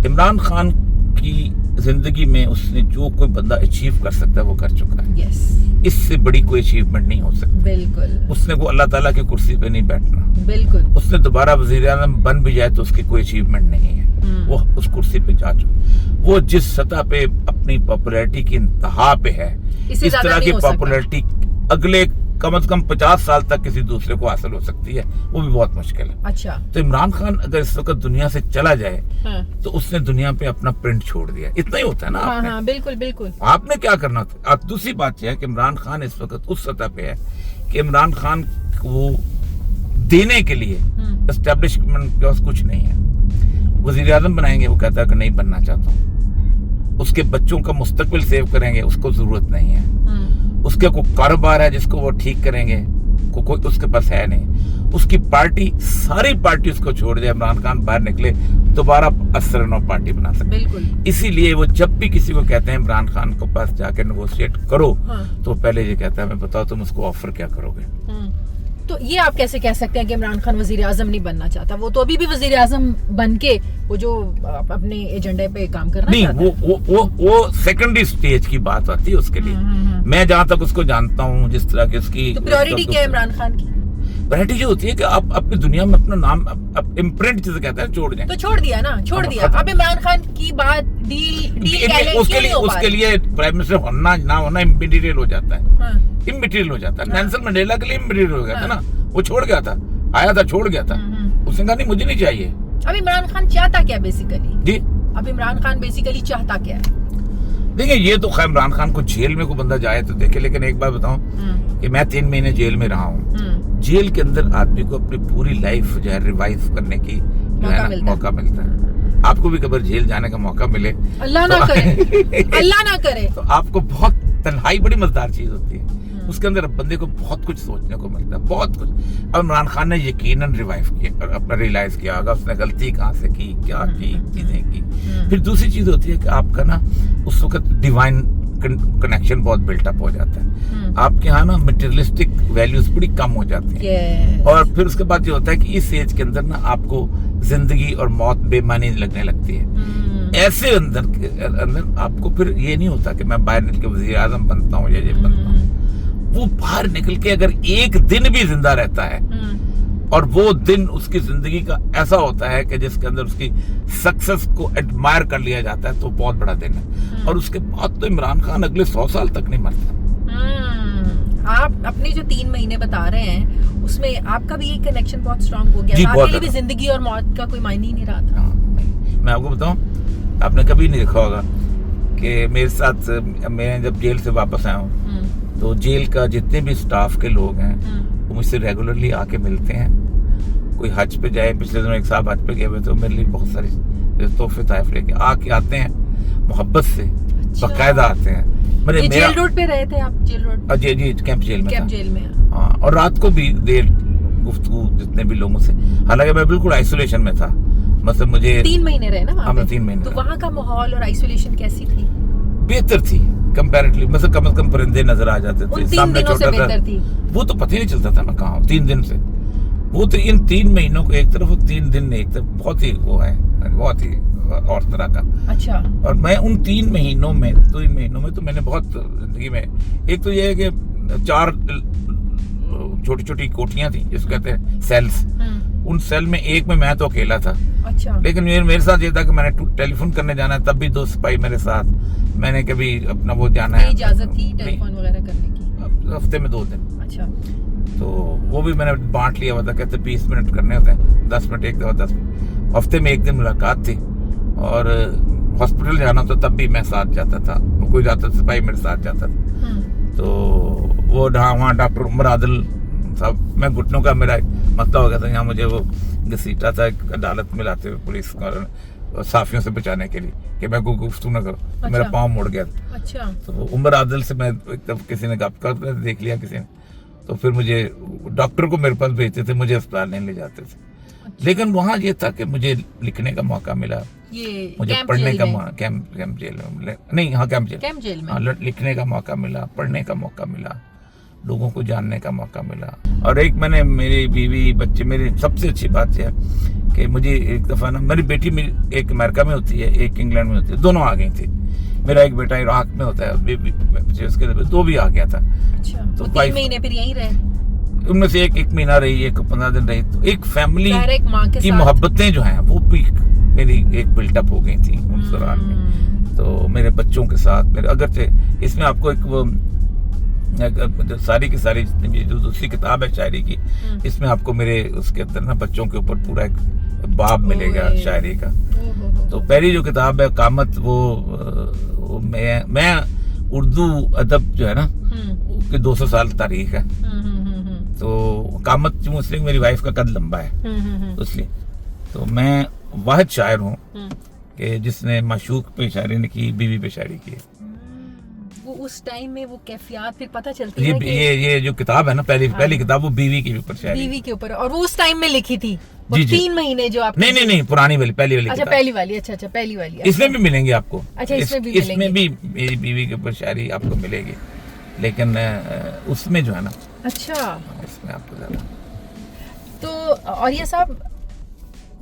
इमरान खान की जिंदगी में उसने जो कोई बंदा अचीव कर सकता है वो कर चुका है। यस। इससे बड़ी कोई अचीवमेंट नहीं हो सकती। बिल्कुल। उसने को अल्लाह ताला की कुर्सी पे नहीं बैठना। बिल्कुल। उसने दोबारा वजीर आज़म बन भी जाए तो उसकी कोई अचीवमेंट नहीं है। वो उस कुर्सी पे जा चुका। वो जिस सतह पे अपनी पॉपुलैरिटी की इंतहा पे है, इस तरह की पॉपुलैरिटी अगले कम से कम 50 साल तक किसी दूसरे को हासिल हो सकती है, वो भी बहुत मुश्किल है। अच्छा। तो इमरान खान अगर इस वक्त दुनिया से चला जाए, तो उसने दुनिया पे अपना प्रिंट छोड़ दिया। इतना ही होता है ना। हाँ, बिल्कुल बिल्कुल। आपने क्या करना था। अब दूसरी बात यह है कि इमरान खान इस वक्त उस सतह पे है कि इमरान खान को देने के लिए एस्टेब्लिशमेंट के पास कुछ नहीं है। वजीर आज़म बनाएंगे, वो कहता है कि नहीं बनना चाहता हूँ। उसके बच्चों का मुस्तकबिल सेव करेंगे, उसको जरूरत नहीं है। उसके कोई कारोबार है जिसको वो ठीक करेंगे, कोई उसके पास है नहीं। उसकी पार्टी, सारी पार्टी उसको छोड़ दे, इमरान खान बाहर निकले, दोबारा असरनो पार्टी बना सकते। बिल्कुल। इसीलिए वो जब भी किसी को कहते हैं इमरान खान को पास जाके नेगोशिएट करो, तो पहले ये कहता है मैं बताओ तुम उसको ऑफर क्या करोगे। तो ये आप कैसे कह सकते हैं कि इमरान खान वजीर आजम नहीं बनना चाहता? वो तो अभी भी वजीर आजम बन के वो जो अपने एजेंडे पे काम करना नहीं, चाहता है। वो सेकेंडरी स्टेज की बात आती है उसके लिए। मैं जहाँ तक उसको जानता हूँ, जिस तरह की उसकी प्रायोरिटी क्या है इमरान खान की? प्रायोरिटी जो होती है कि आप अपनी दुनिया में अपना नाम इम्प्रिंट जिसे कहते हैं छोड़ जाए। तो छोड़ दिया ना, छोड़ दिया। अब इमरान खान की बात डील उसके लिए प्राइम मिनिस्टर होना ना होना इम्मटीरियल हो जाता है। इम्मटीरियल हो जाता है। नेल्सन मंडेला के लिए इम्मटीरियल हो गया था ना। वो छोड़ गया था, आया था, छोड़ गया था। उसने कहा नहीं मुझे नहीं चाहिए। अब इमरान खान चाहता क्या बेसिकली? जी, अब इमरान खान बेसिकली चाहता क्या है? देखिए, ये तो खैर इमरान खान को जेल में कोई बंदा जाए तो देखे, लेकिन एक बात बताऊं कि मैं 3 महीने जेल में रहा हूँ। जेल के अंदर आदमी को अपनी पूरी लाइफ जो है रिवाइव करने की मौका मिलता है। आपको भी कभी जेल जाने का मौका मिले, अल्लाह ना करे, अल्लाह ना करे, तो आपको बहुत तन्हाई बड़ी मजेदार चीज होती है। उसके अंदर बंदे को बहुत कुछ सोचने को मिलता है, बहुत कुछ। अब इमरान खान ने यकीनन रिवाइव किया और अपना रियलाइज किया होगा उसने गलती कहाँ से की, क्या की, चीजें की। फिर दूसरी चीज होती है कि आपका ना उस वक्त डिवाइन कनेक्शन बहुत बिल्टअप हो जाता है। आपके यहाँ ना मटेरियलिस्टिक वैल्यूज बड़ी कम हो जाती हैं। और फिर उसके बाद ये होता है कि इस एज के अंदर ना आपको जिंदगी और मौत बेमानी लगने लगती है। ऐसे अंदर आपको फिर ये नहीं होता कि मैं बाहर निकल के वजीर आजम बनता हूँ या ये बनता हूँ। वो बाहर निकल के अगर एक दिन भी जिंदा रहता है और वो दिन उसकी जिंदगी का ऐसा होता है कि जिसके अंदर उसकी सक्सेस को एडमायर कर लिया जाता है, तो बहुत बड़ा दिन है। और उसके बाद तो इमरान खान अगले 100 साल तक नहीं मरता। आप अपने जो 3 महीने बता रहे हैं उसमें आपका भी ये कनेक्शन बहुत स्ट्रांग हो गया। आपके लिए भी जिंदगी और मौत का कोई मायने ही नहीं रहा था। मैं आपको बताऊं, आपने कभी नहीं देखा होगा कि मेरे साथ, मैं जब जेल से वापस आया हूँ तो जेल का जितने भी स्टाफ के लोग हैं वो मुझसे रेगुलरली आके मिलते हैं। कोई हज पे जाए, पिछले दिनों एक साहब हज पे गए हुए तो मेरे लिए बहुत सारी तोहफे ताइफ लेके आते हैं, मोहब्बत से बाकायदा आते हैं। ये जेल रोड पे रहे थे आप? Jail road? जी, कैंप जेल में। कैंप जेल में। हाँ, और रात को भी देर गुफ्तगू जितने भी लोगों से, हालांकि मैं बिल्कुल आइसोलेशन में था। मतलब मुझे 3 महीने रहे ना वहाँ पे? 3 महीने। तो वहाँ का माहौल और आइसोलेशन कैसी थी? बेहतर थी कंपैरेटिवली। मतलब कम से कम परिंदे नजर आ जाते थे, सामने छोटा था, वो तो पता ही नहीं चलता था मैं कहाँ हूँ 3 दिन से। वो तो इन 3 महीनों को एक तरफ और 3 दिन एक तरफ बहुत ही वो है, बहुत ही और तरह का। अच्छा। और मैं उन 3 महीनों में तो मैंने बहुत जिंदगी में, एक तो ये है कि 4 छोटी छोटी कोठियां थी जिसको कहते हैं सेल्स, उन सेल में एक में मैं तो अकेला था। अच्छा। लेकिन मेरे साथ ये था कि मैंने टेलीफोन करने जाना है तब भी 2 सिपाही मेरे साथ, मैंने कभी अपना वो जाना है, इजाजत थी टेलीफोन वगैरह करने की? हफ्ते में 2 दिन। अच्छा। तो वो भी मैंने बांट लिया हुआ था, कहते 20 मिनट करने होते हैं, 10 मिनट एक दफा, 10 मिनट, हफ्ते में 1 दिन मुलाकात थी। और हॉस्पिटल जाना तो तब भी मैं साथ जाता था, कोई जाता सिपाही मेरे साथ जाता था। तो वो वहाँ डॉक्टर उमर आदिल साहब, मैं घुटनों का मेरा मसला हो गया था, यहाँ मुझे वो घसीटा था अदालत में लाते हुए पुलिस और साफियों से बचाने के लिए कि मैं कोई गुफ्तगू न करूँ। अच्छा। मेरा पाँव मुड़ गया था। अच्छा। तो उमर आदिल से मैं एकदम किसी ने गप कर देख लिया किसी ने, तो फिर मुझे डॉक्टर को मेरे पास भेजते थे, मुझे अस्पताल नहीं ले जाते थे। अच्छा। लेकिन वहाँ ये था कि मुझे लिखने का मौका मिला, मुझे पढ़ने का कैंप जेल में नहीं, हाँ कैंप जेल में, हाँ, लिखने का मौका मिला, पढ़ने का मौका मिला, लोगों को जानने का मौका मिला। और एक मैंने, मेरी बीवी बच्चे, मेरी सबसे अच्छी बात यह है कि मुझे एक दफ़ा ना, मेरी बेटी मेरी एक अमेरिका में होती है, एक इंग्लैंड में होती है, दोनों आ गई थी। मेरा एक बेटा इराक में होता है, उसके 2 भी आ गया था। अच्छा, तो 3 महीने फिर यहीं रहे, उनमें से एक महीना रही, एक 15 दिन रही। तो एक फैमिली की मोहब्बतें जो हैं वो भी मेरी एक बिल्टअप हो गई थी उस दौरान में। तो मेरे बच्चों के साथ मेरे, अगरचे इसमें आपको एक वो सारी की सारी जो दूसरी किताब है शायरी की, इसमें आपको मेरे उसके अंदर ना बच्चों के ऊपर पूरा एक बाब मिलेगा शायरी का। तो पहली जो किताब है कामत, वो मैं उर्दू अदब जो है ना उसके 200 साल तारीख है। तो कामत जो इसलिए मेरी वाइफ का कद लंबा है, इसलिए तो मैं वाहिद शायर हूँ कि जिसने माशूक पे शायरी ने की, बीवी पे शायरी की। वो उस टाइम में वो कैफियत फिर पता चलती है कि ये जो किताब है ना, पहली किताब वो बीवी के ऊपर शायरी, बीवी के ऊपर, और वो उस टाइम में लिखी थी। वो 3 महीने जो आप नहीं पुरानी वाली, पहली वाली। अच्छा, पहली वाली। अच्छा, पहली वाली। इसमें भी मिलेंगे आपको। अच्छा, इसमें भी मेरी बीवी के ऊपर शायरी आपको मिलेगी, लेकिन उसमें जो है ना, अच्छा इसमें आपको ज्यादा। तो और ये सब,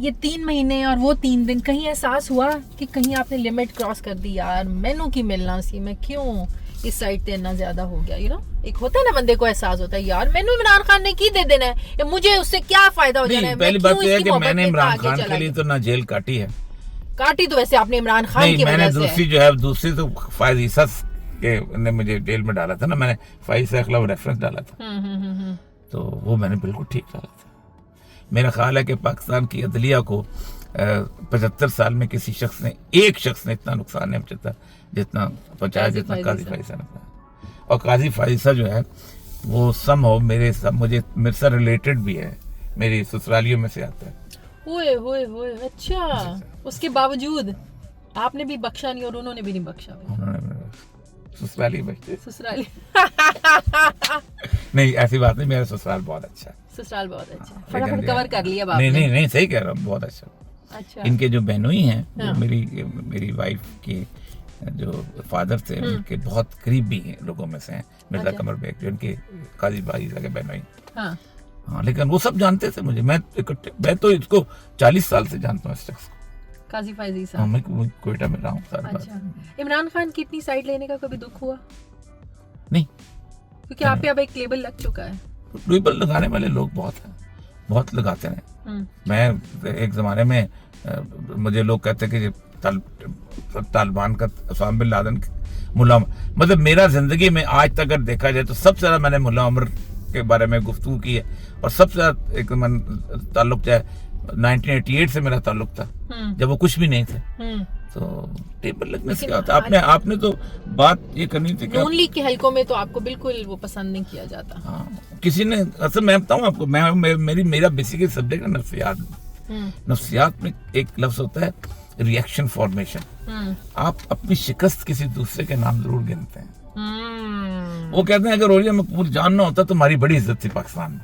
ये 3 महीने और वो 3 दिन, कहीं एहसास हुआ कि कहीं आपने लिमिट क्रॉस कर दी, यार मैनू की मिलना सी, मैं क्यों इस साइड पे इतना ज्यादा हो गया? एक होता है ना बंदे को एहसास होता है, यार मैनू इमरान खान ने की दे देना है, मुझे उससे क्या फायदा हो जाना है। पहली बात तो है कि मैंने इमरान खान के लिए तो ना जेल काटी है, काटी तो वैसे आपने इमरान खान की वजह से। दूसरी तो फायदा ने मुझे जेल में डाला था ना, मैंने फाइज के खिलाफ रेफरेंस डाला था, तो वो मैंने बिल्कुल ठीक डाला था। मेरा ख्याल है कि पाकिस्तान की अदलिया को 75 साल में किसी एक शख्स ने इतना नुकसान नहीं पहुंचाता जितना पहुंचाया, जितना काजी फाइजा ने पहुंचाया। और काजी फाइजा जो है वो मेरे से रिलेटेड भी है, मेरी ससुरालियों में से आता है। ओए अच्छा, उसके बावजूद आपने भी बख्शा नहीं और उन्होंने भी नहीं बख्शा। ससुराली बचते, ससुराली नहीं, ऐसी बात नहीं, मेरा ससुराल बहुत अच्छा है। ससुराल बहुत अच्छा, फटाफट कवर कर लिया आपने। नहीं सही कह रहा हूँ, बहुत अच्छा। अच्छा, इनके जो बहनोई हैं, हाँ। मेरी वाइफ के जो फादर थे, उनके बहुत करीबी हैं लोगों में से हैं, मिर्जा कमर बेग, जो उनके काजी भाई लगे बहनोई। हाँ, लेकिन वो सब जानते थे मुझे, मैं तो इसको 40 साल से जानता हूँ इस शख्स को, काजी फाइजी साहब। मैं कोयटा में रहा हूँ। अच्छा, इमरान खान की इतनी साइड लेने का कभी दुख हुआ? नहीं, क्योंकि आप पे अब एक लेबल लग चुका है। लेबल लगाने वाले लोग बहुत लगाते हैं। मैं एक जमाने में मुझे लोग कहते हैं कि तालिबान का उसामा बिन लादेन मुल्ला, मतलब मेरा जिंदगी में आज तक अगर देखा जाए तो सबसे ज्यादा मैंने मुल्ला उमर के बारे में गुफ्तगू की है, और सबसे ज्यादा एक ताल्लुक चाहे 1988 से मेरा ताल्लुक था, जब वो कुछ भी नहीं थे। तो टेबल लगने से क्या होता, आपने तो बात ये करनी थी। नून लीग के हलकों में तो आपको बिल्कुल वो पसंद नहीं किया जाता। हाँ, किसी ने, असल मैं बताऊं आपको, मेरा बेसिकली सब्जेक्ट है नफ्सियात। नफ्सियात में एक लफ्ज होता है रिएक्शन फॉर्मेशन। आप अपनी शिकस्त किसी दूसरे के नाम जरूर गिनते हैं। वो कहते हैं अगर ओलिया मकबूल जान ना होता तो हमारी बड़ी इज्जत थी पाकिस्तान में,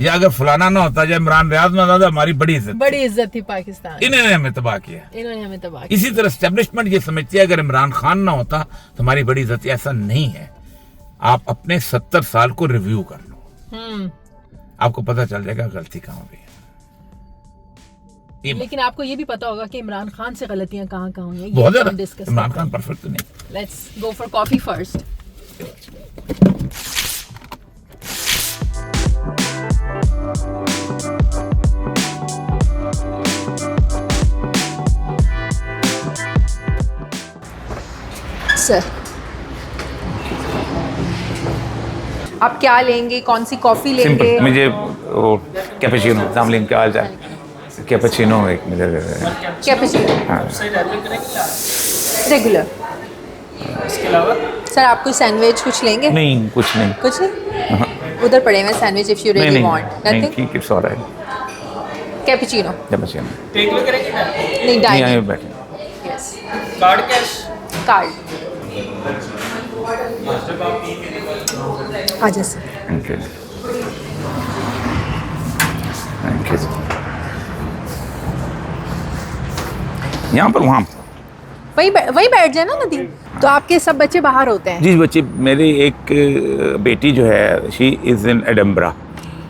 या अगर फलाना ना होता, या इमरान रियाज ना होता, हमारी बड़ी इज्जत थी पाकिस्तान। इन्होंने हमें तबाह किया। इसी तरह एस्टेब्लिशमेंट ये समझती है अगर इमरान खान ना होता तो हमारी बड़ी इज्जत। ऐसा नहीं है, आप अपने 70 साल को रिव्यू कर लो। आपको पता चल जाएगा गलती कहाँ पे है। लेकिन आपको ये भी पता होगा कि इमरान खान से गलतियां कहाँ कहाँ हुई हैं। बहुत ज्यादा। इमरान खान परफेक्ट तो नहीं। Let's go for coffee first. Sir आप क्या लेंगे, कौन सी कॉफी लेंगे? सिंपल, मुझे वो कैपेचिनो। सामलिन क्या हाल चाल? कैपेचिनो एक मुझे कैपेचिनो। हाँ। रेगुलर। इसके अलावा सर आप कोई सैंडविच कुछ लेंगे? नहीं, कुछ नहीं। कुछ नहीं? उधर पड़े हुए sandwich if you really want. नहीं, नथिंग? ठीक, it's alright. Cappuccino. Cappuccino. Take लो करेंगे ना? नहीं, नहीं, डाइनिंग। आए बैठे। यस। Card cash? कार्ड। आ जा sir. Thank you. Thank you. यहाँ पर वहाँ वही बैठ जाए ना नदीम। तो आपके सब बच्चे बाहर होते हैं? जी, बच्चे मेरी एक बेटी जो है she is in Edinburgh.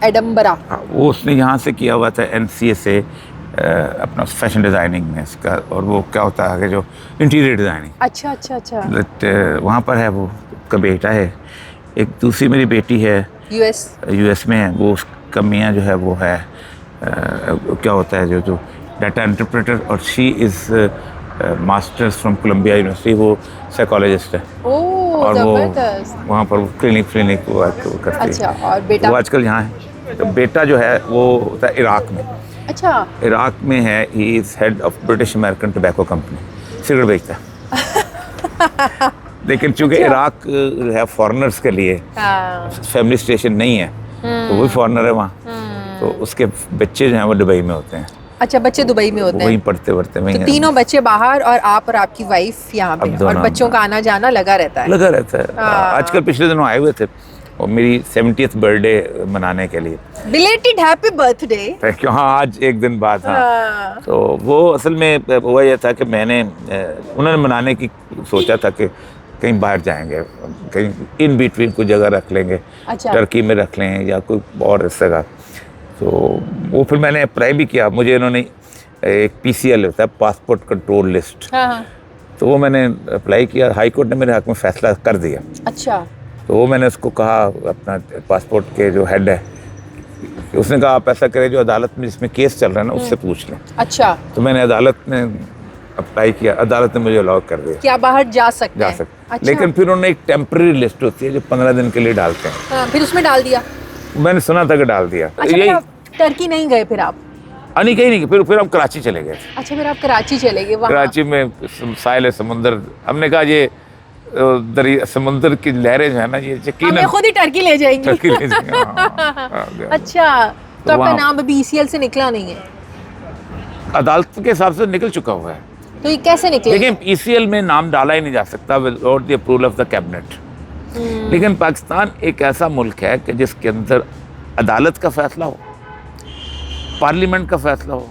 Edinburgh. हाँ, वो उसने यहाँ से किया हुआ था NCA से अपना फैशन डिज़ाइनिंग में इसका, और वो क्या होता है कि जो इंटीरियर डिज़ाइनिंग। अच्छा अच्छा अच्छा। बट वहाँ पर है, वो का बेटा है। एक दूसरी मेरी बेटी है US में है, वो उसका मियाँ जो है वो है क्या होता है जो डाटा इंटरप्रेटर, और she is masters from Columbia University, वो साइकोलॉजिस्ट है। ओह और वो जबरदस्त। वहाँ पर क्लिनिक वो करती है। अच्छा, और बेटा? वो आजकल यहाँ है। तो बेटा जो है वो होता है इराक में। अच्छा। इराक में है, he is head of British American tobacco company, cigarette बेचता है। लेकिन चूंकि अच्छा। इराक है फॉरेनर्स के लिए फैमिली स्टेशन नहीं है, तो वो भी फॉरेनर है वहाँ। तो उसके बच्चे जो हैं वो दुबई में होते हैं। अच्छा, बच्चे दुबई में होते वहीं हैं? पढ़ते वहीं तो तीनों बच्चे बाहर और आप और आपकी वाइफ यहाँ पे, अब और दोनों बच्चों का आना जाना लगा रहता है? लगा रहता है। आजकल पिछले दिनों आए हुए थे और मेरी 70th बर्थडे मनाने के लिए। Belated happy birthday. Thank you. हाँ, आज एक दिन बाद। हाँ, तो वो असल में हुआ यह था कि मैंने उन्होंने मनाने की सोचा था कि कहीं बाहर जाएंगे, कहीं इन बिटवीन कोई जगह रख लेंगे। अच्छा। टर्की में रख लें या कोई और इस जगह। तो वो फिर मैंने अप्लाई भी किया। मुझे इन्होंने एक PCL होता है, पासपोर्ट कंट्रोल लिस्ट। हाँ। तो वो मैंने अप्लाई किया, हाई कोर्ट ने मेरे हक में फैसला कर दिया। अच्छा। तो वो मैंने उसको कहा, अपना पासपोर्ट के जो हेड है, उसने कहा आप ऐसा करें, जो अदालत में जिसमें केस चल रहा है ना उससे पूछ लें। अच्छा। तो मैंने अदालत में अप्लाई किया, अदालत ने मुझे अलाउ कर दिया क्या बाहर जा सकते हैं? अच्छा। लेकिन फिर उन्होंने एक टेम्पररी लिस्ट होती है जो 15 दिन के लिए डालते हैं। हाँ, फिर उसमें डाल दिया? मैंने सुना था कि डाल दिया। अच्छा, फिर आप टर्की नहीं गए फिर आप? नहीं, कहीं नहीं। फिर हम कराची चले गए। अच्छा, फिर आप कराची चले गए। वहाँ कराची में साहिल समुंदर, हमने कहा ये दरिया समुंदर की लहरें जो है ना, ये यकीनन हमें खुद ही टर्की ले जाएंगी। टर्की ले जाएंगे। हाँ। अच्छा, तो आपका नाम अभी ECL से निकला नहीं है? अदालत के हिसाब से निकल चुका हुआ है। तो ये कैसे निकले? देखिए, ECL में नाम डाला ही नहीं जा सकता without the approval of the cabinet. लेकिन पाकिस्तान एक ऐसा मुल्क है कि जिसके अंदर अदालत का फैसला हो, पार्लियामेंट का फैसला हो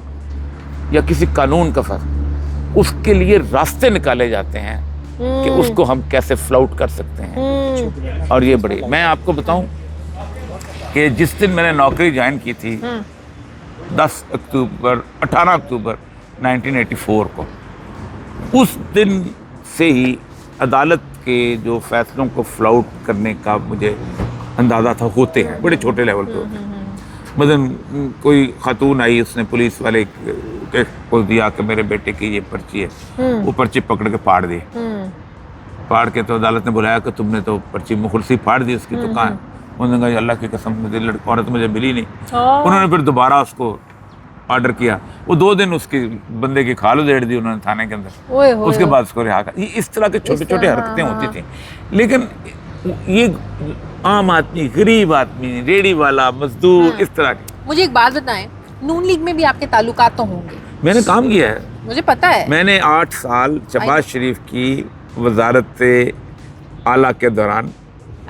या किसी कानून का फैसला, उसके लिए रास्ते निकाले जाते हैं कि उसको हम कैसे फ्लाउट कर सकते हैं। और ये बड़ी, मैं आपको बताऊं कि जिस दिन मैंने नौकरी ज्वाइन की थी 18 अक्टूबर 1984 को, उस दिन से ही अदालत के जो फैसलों को फ्लाउट करने का मुझे अंदाज़ा था, होते हैं, बड़े छोटे लेवल पे होते हैं। मतलब कोई खातून आई, उसने पुलिस वाले को दिया कि मेरे बेटे की ये पर्ची है, वो पर्ची पकड़ के फाड़ दी। फाड़ के तो अदालत ने बुलाया कि तुमने तो पर्ची मुखलसी फाड़ दी उसकी, तो कहाँ है? उन्होंने कहा अल्लाह की कसम, मुझे औरत मुझे मिली नहीं। उन्होंने फिर दोबारा उसको ऑर्डर किया, वो 2 दिन उसकी बंदे की खाल उधेड़ दी उन्होंने थाने के अंदर। उसके बाद उसको रिहा कर। इस तरह के छोटे छोटे हरकतें होती थी। लेकिन ये आम आदमी, गरीब आदमी, रेडी वाला, मजदूर, इस तरह के। मुझे एक बात बताएं, नून लीग में भी आपके ताल्लुकात तो होंगे? मैंने काम किया है, मुझे पता है। मैंने 8 साल शहबाज शरीफ की वजारत आला के दौरान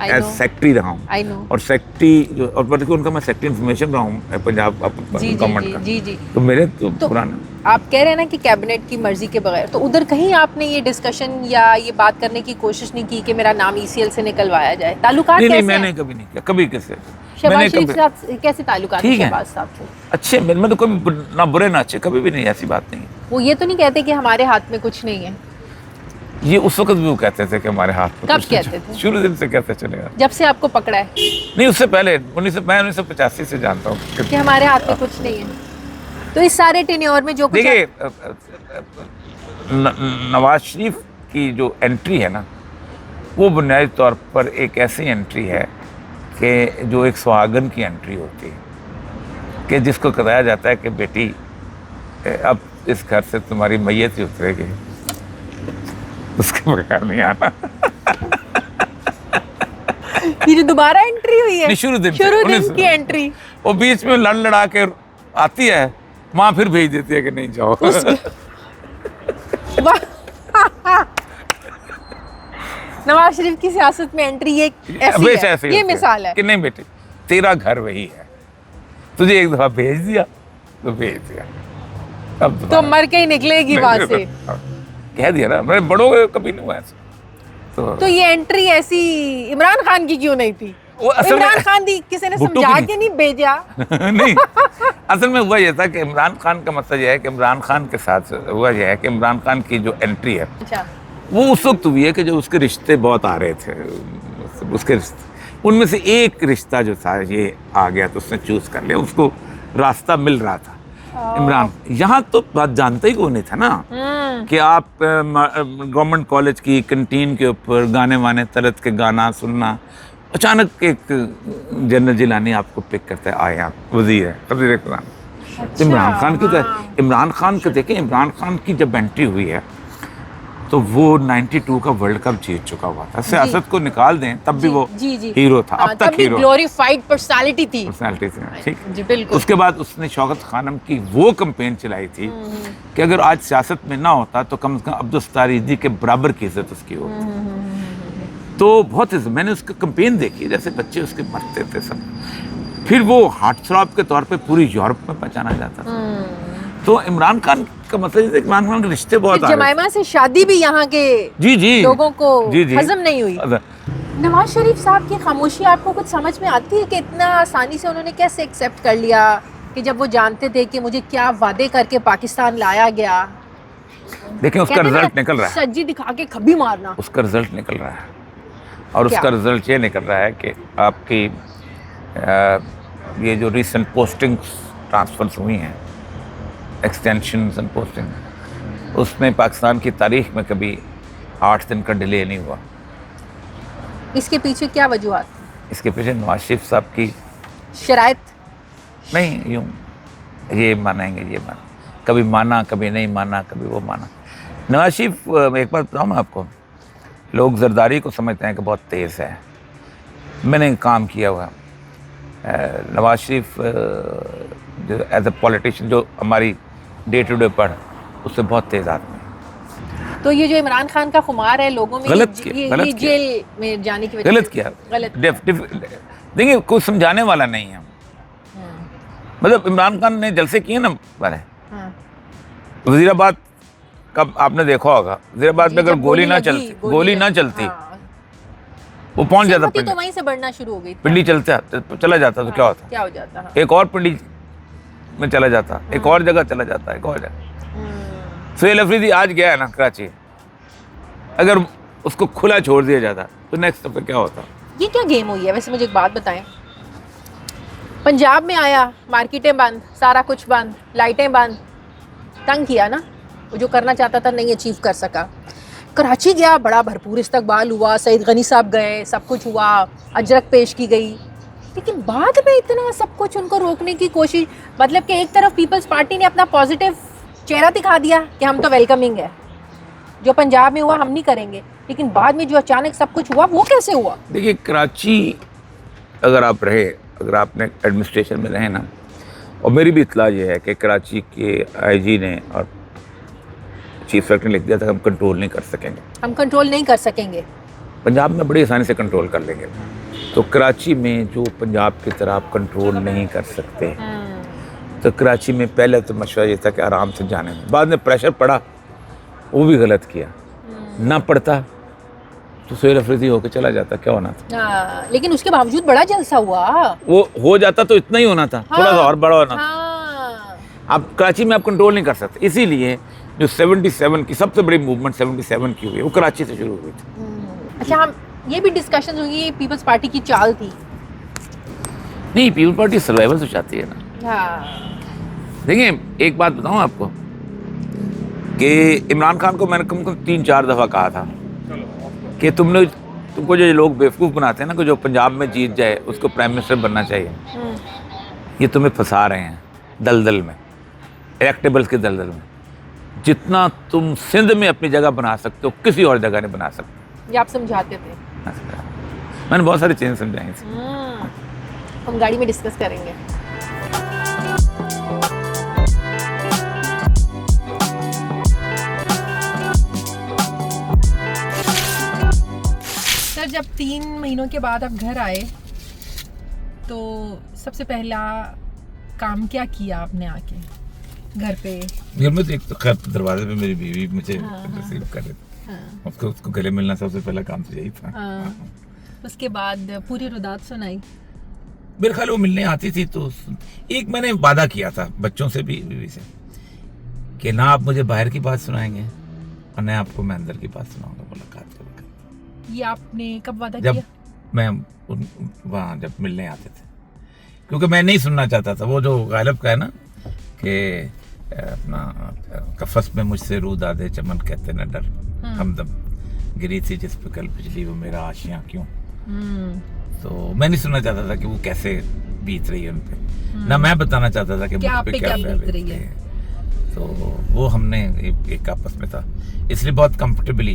I एज know. सेक्रेटरी रहा हूँ I know. और सेक्रेटरी और बल्कि उनका मैं सेक्रेटरी इन्फॉर्मेशन रहा हूँ पंजाब जी गवर्नमेंट जी का। जी जी। तो मेरे तो तो पुराना आप कह रहे हैं ना कि कैबिनेट की मर्जी के बगैर, तो उधर कहीं आपने ये डिस्कशन या ये बात करने की कोशिश नहीं की कि मेरा नाम ईसीएल से निकलवाया जाए? ताल्लुकात नहीं कैसे मैंने हैं? कभी नहीं किया, कभी कैसे शहबाज मैंने शरीफ कभी साहब से कैसे ताल्लुकात है ठीक है। शहबाज साहब से? अच्छे मेरे में तो कोई ना बुरे ना अच्छे, कभी भी नहीं, ऐसी बात नहीं है। वो ये तो नहीं कहते कि हमारे हाथ में कुछ नहीं है? ये उस वक्त भी वो कहते थे कि हमारे हाथ में कब कुछ नहीं। कहते थे? शुरू दिन से कहते चलेगा। जब से आपको पकड़ा है नहीं उससे पहले मैं 1985 से जानता हूँ। कि हमारे हाथ में कुछ नहीं है, तो इस सारे टेन्योर में जो कुछ देखिए नवाज शरीफ की जो एंट्री है ना, वो बुनियादी तौर पर एक ऐसी एंट्री है कि जो एक सुहागन की एंट्री होती है कि जिसको बताया जाता है कि बेटी अब इस घर से तुम्हारी मैयत ही उतरेगी, उसके बगैर नहीं आना। ये जो दोबारा एंट्री हुई है, नहीं, शुरू दिन की एंट्री, वो बीच में लड़ लड़ा के आती है, माँ फिर भेज देती है कि नहीं जाओ। नवाज शरीफ की सियासत में एंट्री ये हमेशा ऐसी ऐसे है, ही ये होता मिसाल है कि नहीं बेटे तेरा घर वही है, तुझे एक दफा भेज दिया तो भेज दिया, अब तो मर के ही निकलेगी वहां से। कह दिया ना, मेरे बड़ों को कभी नहीं हुआ ऐसा। तो ये एंट्री ऐसी इमरान खान की क्यों नहीं थी? वो असल में इमरान खान दी किसी ने भुट्टो की समझा नहीं के नहीं भेजा? नहीं, असल में हुआ ये था कि इमरान खान का मतलब यह है कि इमरान खान के साथ हुआ यह है कि इमरान खान की जो एंट्री है अच्छा, वो उस वक्त हुई है कि जो उसके रिश्ते बहुत आ रहे थे, उसके रिश्ते, उनमें से एक रिश्ता जो था ये आ गया तो उसने चूज कर लिया, उसको रास्ता मिल रहा था। इमरान यहाँ तो बात जानता ही कोई नहीं था ना कि आप गवर्नमेंट कॉलेज की कैंटीन के ऊपर गाने वाने तरह के गाना सुनना, अचानक एक जनरल जिलानी आपको पिक करता है, आए आप वजीर है, वजीर इकराम। इमरान खान की तो इमरान खान को देखें, इमरान खान की जब एंट्री हुई है तो वो 92 का वर्ल्ड कप जीत चुका हुआ था, सियासत को निकाल दें तब भी वो हीरो था, अब तक हीरो, ग्लोरीफाइड पर्सनालिटी थी, पर्सनालिटी थी, ठीक जी बिल्कुल। उसके बाद उसने शौकत खानम की वो कैंपेन चलाई थी कि अगर आज सियासत में ना होता तो कम से कम अब्दुल सत्तार ईदी के बराबर की इज्जत उसकी होती। तो बहुत मैंने उसका कैंपेन देखी, जैसे बच्चे उसके मरते थे सब, फिर वो हार्ट थ्रॉब के तौर पे पूरी यूरोप में पहचाना जाता था। तो इमरान खान का मतलब है, इमरान खान के रिश्ते बहुत जमाइमा से शादी भी यहाँ के जी लोगों को जी हजम नहीं हुई। नवाज शरीफ साहब की खामोशी आपको कुछ समझ में आती है कि इतना आसानी से उन्होंने कैसे एक्सेप्ट कर लिया कि जब वो जानते थे कि मुझे क्या वादे करके पाकिस्तान लाया गया? देखिए उसका रिजल्ट निकल रहा है, सज्जी दिखा के खबी मारना, उसका रिजल्ट निकल रहा है, और उसका रिजल्ट ये निकल रहा है कि आपकी ये जो रिसेंट पोस्टिंग्स ट्रांसफर्स हुई हैं, एक्सटेंशंस एंड पोस्टिंग, उसमें पाकिस्तान की तारीख में कभी 8 दिन का डिले नहीं हुआ। इसके पीछे क्या वजूहत? इसके पीछे नवाज शरीफ साहब की शराइत नहीं, यूँ ये मानेंगे, ये मान, कभी माना कभी नहीं माना, कभी वो माना। नवाज शरीफ, एक बात बताऊँ मैं आपको, लोग जरदारी को समझते हैं कि बहुत तेज़ है, मैंने काम किया हुआ। नवाज शरीफ जो एज ए पॉलिटिशियन जो हमारी डे टू डे पढ़, उससे बहुत तेज़ आदमी है। तो ये जो इमरान खान का खुमार है लोगों में, गलत ये जेल में जाने की वजह गलत किया, देखिए कोई समझाने वाला नहीं है। मतलब इमरान खान ने जलसे किए ना वाले, वजीराबाद का आपने देखा होगा, वजीराबाद में अगर गोली ना चलती वो पहुंच जाता पिंडी, तो वहीं से बढ़ना शुरू हो गई, पिंडी चला जाता तो क्या होता, क्या हो जाता, एक और पिंडी में चला जाता, एक और जगह चला जाता, एक और जगह। सुहेल अफरीदी आज गया है ना कराची, अगर उसको खुला छोड़ दिया जाता तो नेक्स्ट पे क्या होता? ये क्या गेम हुई है? वैसे मुझे एक बात बताएं, पंजाब में आया, मार्केटें बंद, सारा कुछ बंद, लाइटें बंद, तंग किया ना, वो जो करना चाहता था नहीं अचीव कर सका। कराची गया, बड़ा भरपूर इस्तकबाल हुआ, सईद गनी साहब गए, सब कुछ हुआ, अजरक पेश की गई, लेकिन बाद में इतना सब कुछ उनको रोकने की कोशिश, मतलब कि एक तरफ पीपल्स पार्टी ने अपना पॉजिटिव चेहरा दिखा दिया कि हम तो वेलकमिंग है, जो पंजाब में हुआ हम नहीं करेंगे, लेकिन बाद में जो अचानक सब कुछ हुआ वो कैसे हुआ? देखिए कराची अगर आप रहे, अगर आपने एडमिनिस्ट्रेशन में रहे ना, और मेरी भी इतला ये है कि कराची के आईजी ने और चीफ सेक्रेटरी ने लिख दिया था हम कंट्रोल नहीं कर सकेंगे, हम कंट्रोल नहीं कर सकेंगे। पंजाब में बड़ी आसानी से कंट्रोल कर लेंगे। तो कराची में जो पंजाब की तरह आप कंट्रोल नहीं कर सकते, तो कराची में पहले तो मशवरा ये था कि आराम से जाने में, बाद में प्रेशर पड़ा, वो भी गलत किया। ना पड़ता तो सोहेल अफरीदी होकर चला जाता, क्या होना था। लेकिन उसके बावजूद बड़ा जलसा हुआ। वो हो जाता तो इतना ही होना था, थोड़ा सा और बड़ा होना था। हाँ। आप कराची में आप कंट्रोल नहीं कर सकते, इसीलिए जो 77 की सबसे बड़ी मूवमेंट 77 की हुई है वो कराची से शुरू हुई थी। अच्छा, हम ये भी डिस्कशन हुई पीपल्स पार्टी की चाल थी। नहीं, पीपल पार्टी सर्वाइवल तो चाहती है ना। हाँ। देखिए एक बात बताऊं आपको कि इमरान खान को मैंने कम से कम 3-4 दफ़ा कहा था कि तुमको जो लोग बेवकूफ़ बनाते हैं ना कि जो पंजाब में जीत जाए उसको प्राइम मिनिस्टर बनना चाहिए, ये तुम्हें फंसा रहे हैं दलदल में, इलेक्टेबल्स के दलदल में। जितना तुम सिंध में अपनी जगह बना सकते हो किसी और जगह नहीं बना सकते। ये आप समझाते थे। मैंने बहुत सारी चीज़ें समझाई थी। हम गाड़ी में डिस्कस करेंगे। सर, जब 3 महीनों के बाद आप घर आए तो सबसे पहला काम क्या किया आपने आके घर पे? घर में तो एक तो खैर दरवाजे पे मेरी बीवी मुझे रिसीव कर रही थी। उसको गले मिलना सबसे पहला काम तो यही था। उसके बाद पूरी रुदात सुनाई। मेरे ख्याल वो मिलने आती थी तो एक मैंने वादा किया था बच्चों से भी, बीवी से, कि ना आप मुझे बाहर की बात सुनाएंगे और ना आपको मैं अंदर की बात सुनाऊंगा मुलाकात के वक्त। ये आपने कब वादा जब किया? मैं वहाँ जब मिलने आते थे, क्योंकि मैं नहीं सुनना चाहता था वो जो गालिब का है ना कि अपना कफस में मुझसे रू दादे चमन कहते न डर, हमदम गिरी थी जिस पे कल बिजली वो मेरा आशियाँ क्यों। तो मैं नहीं सुनना चाहता था कि वो कैसे बीत रही है उन पे, ना मैं बताना चाहता था कि मुझ पे क्या बीत रही है। तो वो हमने एक आपस में था, इसलिए बहुत कंफर्टेबली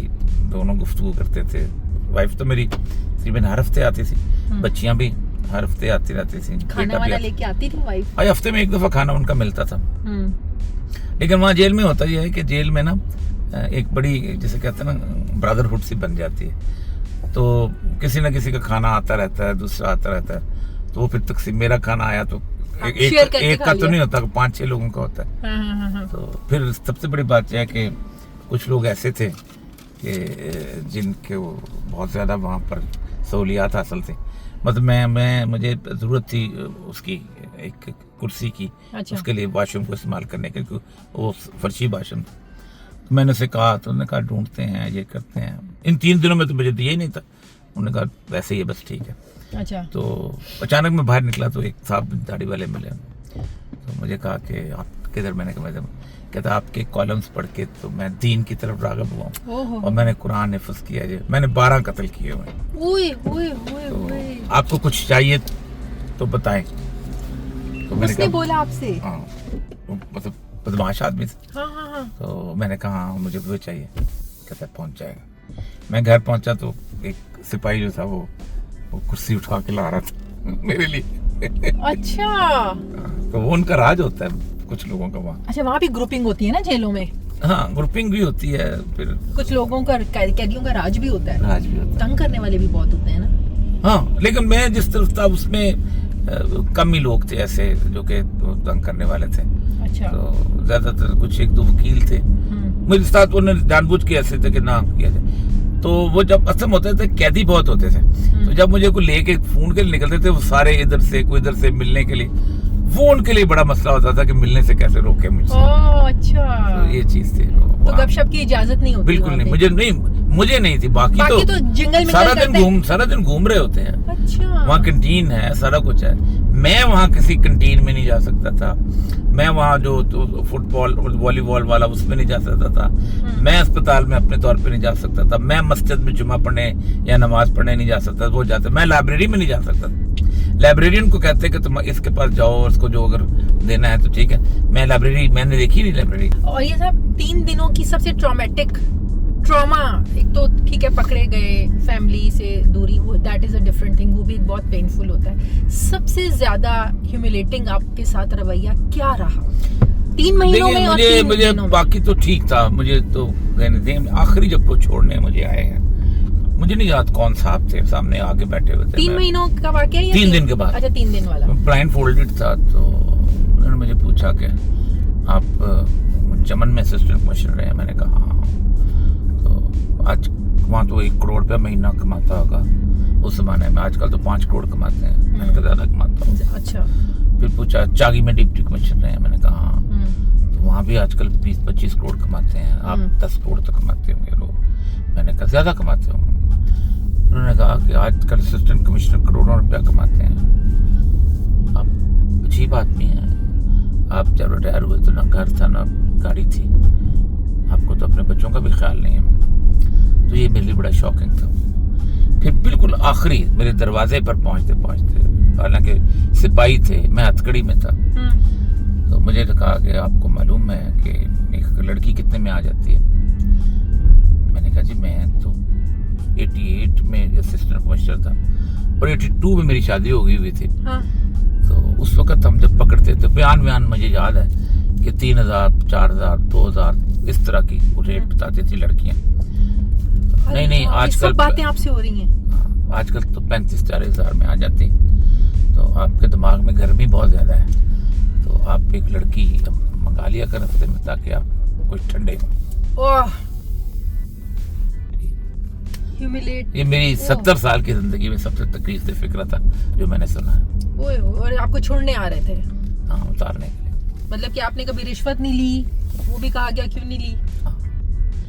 दोनों गुफ्तगू करते थे। वाइफ तो मेरी तकरीबन हर हफ्ते आती थी, बच्चियां भी हर हफ्ते आती रहती थी, खाना वाना लेके आती थी वाइफ? हफ्ते में एक दफा खाना उनका मिलता था। लेकिन वहाँ जेल में होता यह है कि जेल में ना एक बड़ी जैसे कहते हैं ना ब्रदरहुड सी बन जाती है, तो किसी ना किसी का खाना आता रहता है, दूसरा आता रहता है, तो वो फिर तकसीम, मेरा खाना आया तो एक का तो नहीं होता, 5-6 लोगों का होता है। तो फिर सबसे बड़ी बात यह है कि कुछ लोग ऐसे थे कि जिनके वो बहुत ज़्यादा वहाँ पर सहूलियात हासिल थी। मतलब मुझे ज़रूरत थी उसकी एक कुर्सी की। अच्छा। उसके लिए वाशरूम को इस्तेमाल करने के, क्योंकि वो फर्शी वाशरूम था। तो मैंने उसे कहा, तो उन्होंने कहा ढूंढते हैं, ये करते हैं। इन 3 दिनों में तो मुझे दिया ही नहीं था। उन्होंने कहा वैसे ही है, बस ठीक है। अच्छा। तो अचानक मैं बाहर निकला तो एक साहब दाढ़ी वाले मिले, तो मुझे कहा कि आप किधर? मैंने कहा कहता आपके कॉलम्स पढ़ के तो मैं दीन की तरफ राग़िब हुआ हूँ और मैंने कुरान हिफ्ज़ किया है, मैंने 12 कत्ल किए हुए। तो आपको कुछ चाहिए तो बताएं। तो मैंने उसने बोला आपसे? हाँ, मतलब बदमाश आदमी था। तो मैंने कहा हाँ मुझे वो चाहिए। कहता पहुँच जाएगा। मैं घर पहुँचा तो एक सिपाही जो था वो कुर्सी उठा के ला रहा था मेरे लिए। अच्छा। तो वो उनका राज होता है कुछ लोगों का वहाँ। अच्छा, वहाँ भी ग्रुपिंग होती है ना जेलों में? हाँ, ग्रुपिंग भी होती है। फिर कुछ लोगों का, कैदियों का राज भी होता है। राज भी होता है। तंग करने वाले भी बहुत होते हैं ना। हाँ, लेकिन मैं जिस तरफ था उसमें कम ही लोग थे ऐसे जो कि तंग करने वाले थे। अच्छा। तो ज्यादातर कुछ 1-2 वकील थे मेरे साथ, उन्होंने जानबूझ के ऐसे थे कि ना किया जाए। तो वो जब असम होते थे कैदी बहुत होते थे, तो जब मुझे को लेके फोन के लिए निकलते थे वो सारे इधर से कोई इधर से मिलने के लिए, वो उनके लिए बड़ा मसला होता था कि मिलने से कैसे रोके मुझसे। अच्छा। तो ये चीज थी। तो गपशप की इजाजत नहीं होती? बिल्कुल नहीं, मुझे नहीं थी। बाकी तो जंगल में सारा दिन घूम रहे होते हैं। अच्छा। वहाँ कैंटीन है, सारा कुछ है। मैं वहाँ किसी कैंटीन में नहीं जा सकता था। मैं वहाँ जो फुटबॉल वॉलीबॉल वाला उसमें नहीं जा सकता था। मैं अस्पताल में अपने तौर पे नहीं जा सकता था। मैं मस्जिद में जुमा पढ़ने या नमाज पढ़ने नहीं जा सकता, वो जाते। मैं लाइब्रेरी में नहीं जा सकता था। लाइब्रेरियन को कहते कि तुम इसके पास जाओ और उसको जो अगर देना है तो ठीक है। मैंने देखी नहीं लाइब्रेरी। और ये सब 3 दिनों की सबसे ट्रॉमा, एक तो ठीक है पकड़े गए, फैमिली से दूरी, वो that is a different thing, वो भी बहुत पेनफुल होता है। सबसे ज्यादा ह्यूमिलेटिंग आपके साथ रवैया क्या रहा 3 महीनों में? मुझे बाकी तो ठीक था। मुझे तो आखिरी जब वो छोड़ने मुझे आए हैं, मुझे नहीं याद कौन साहब थे सामने आगे बैठे हुए थे। 3 महीनों का वाकया या 3 दिन के बाद। अच्छा 3 दिन वाला। ब्लाइंड फोल्डेड था तो उन्होंने मुझे पूछा कि आप चमन में असिस्टेंट कमिश्नर रहे हैं। मैंने कहा हाँ। तो आज वहाँ तो 1 करोड़ रुपया महीना कमाता होगा उस जमाने में, आजकल तो 5 करोड़ कमाते हैं। मैंने कहा ज्यादा कमाता हूँ। अच्छा। फिर पूछा चागी में डिप्टी कमिश्नर रहे हैं। मैंने कहा हाँ। तो वहाँ भी आजकल 20-25 करोड़ कमाते हैं, आप 10 करोड़ तक कमाते होंगे लोग। मैंने कहा ज्यादा कमाते होंगे। उन्होंने कहा कि आजकल असिस्टेंट कमिश्नर करोड़ों रुपया कमाते हैं। आप अजीब आदमी हैं, आप जब रिटायर हुए तो ना घर था ना गाड़ी थी, आपको तो अपने बच्चों का भी ख्याल नहीं है। तो ये मेरे लिए बड़ा शॉकिंग था। फिर बिल्कुल आखिरी मेरे दरवाजे पर पहुंचते पहुंचते, हालांकि सिपाही थे, मैं हथकड़ी में था, तो मुझे कहा कि आपको मालूम है कि एक लड़की कितने में आ जाती है। मैंने कहा जी मैं तो 88 में असिस्टेंट कमिश्नर था और 82 में मेरी शादी हो गई हुई थी। हाँ। तो उस वक्त हम जब पकड़ते थे बयान मुझे याद है कि 3000, 4000, 2000 इस तरह की रेट बताती थी लड़कियां। नहीं आजकल सब बातें आपसे हो रही हैं। आजकल तो 35-40 हजार में आ जाती। तो आपके दिमाग में गर्मी बहुत ज्यादा है, तो आप एक लड़की मंगा लिया कर हफ्ते में ताकि आप कुछ ठंडे हो। ओह ह्यूमिलेट। ये मेरी 70 साल की जिंदगी में सबसे तकलीफ दे फिक्र था जो मैंने सुना है। ओए और आपको छोड़ने आ रहे थे? हाँ, उतारने के लिए। मतलब कि आपने कभी रिश्वत नहीं ली? वो भी कहा गया क्यों नहीं ली?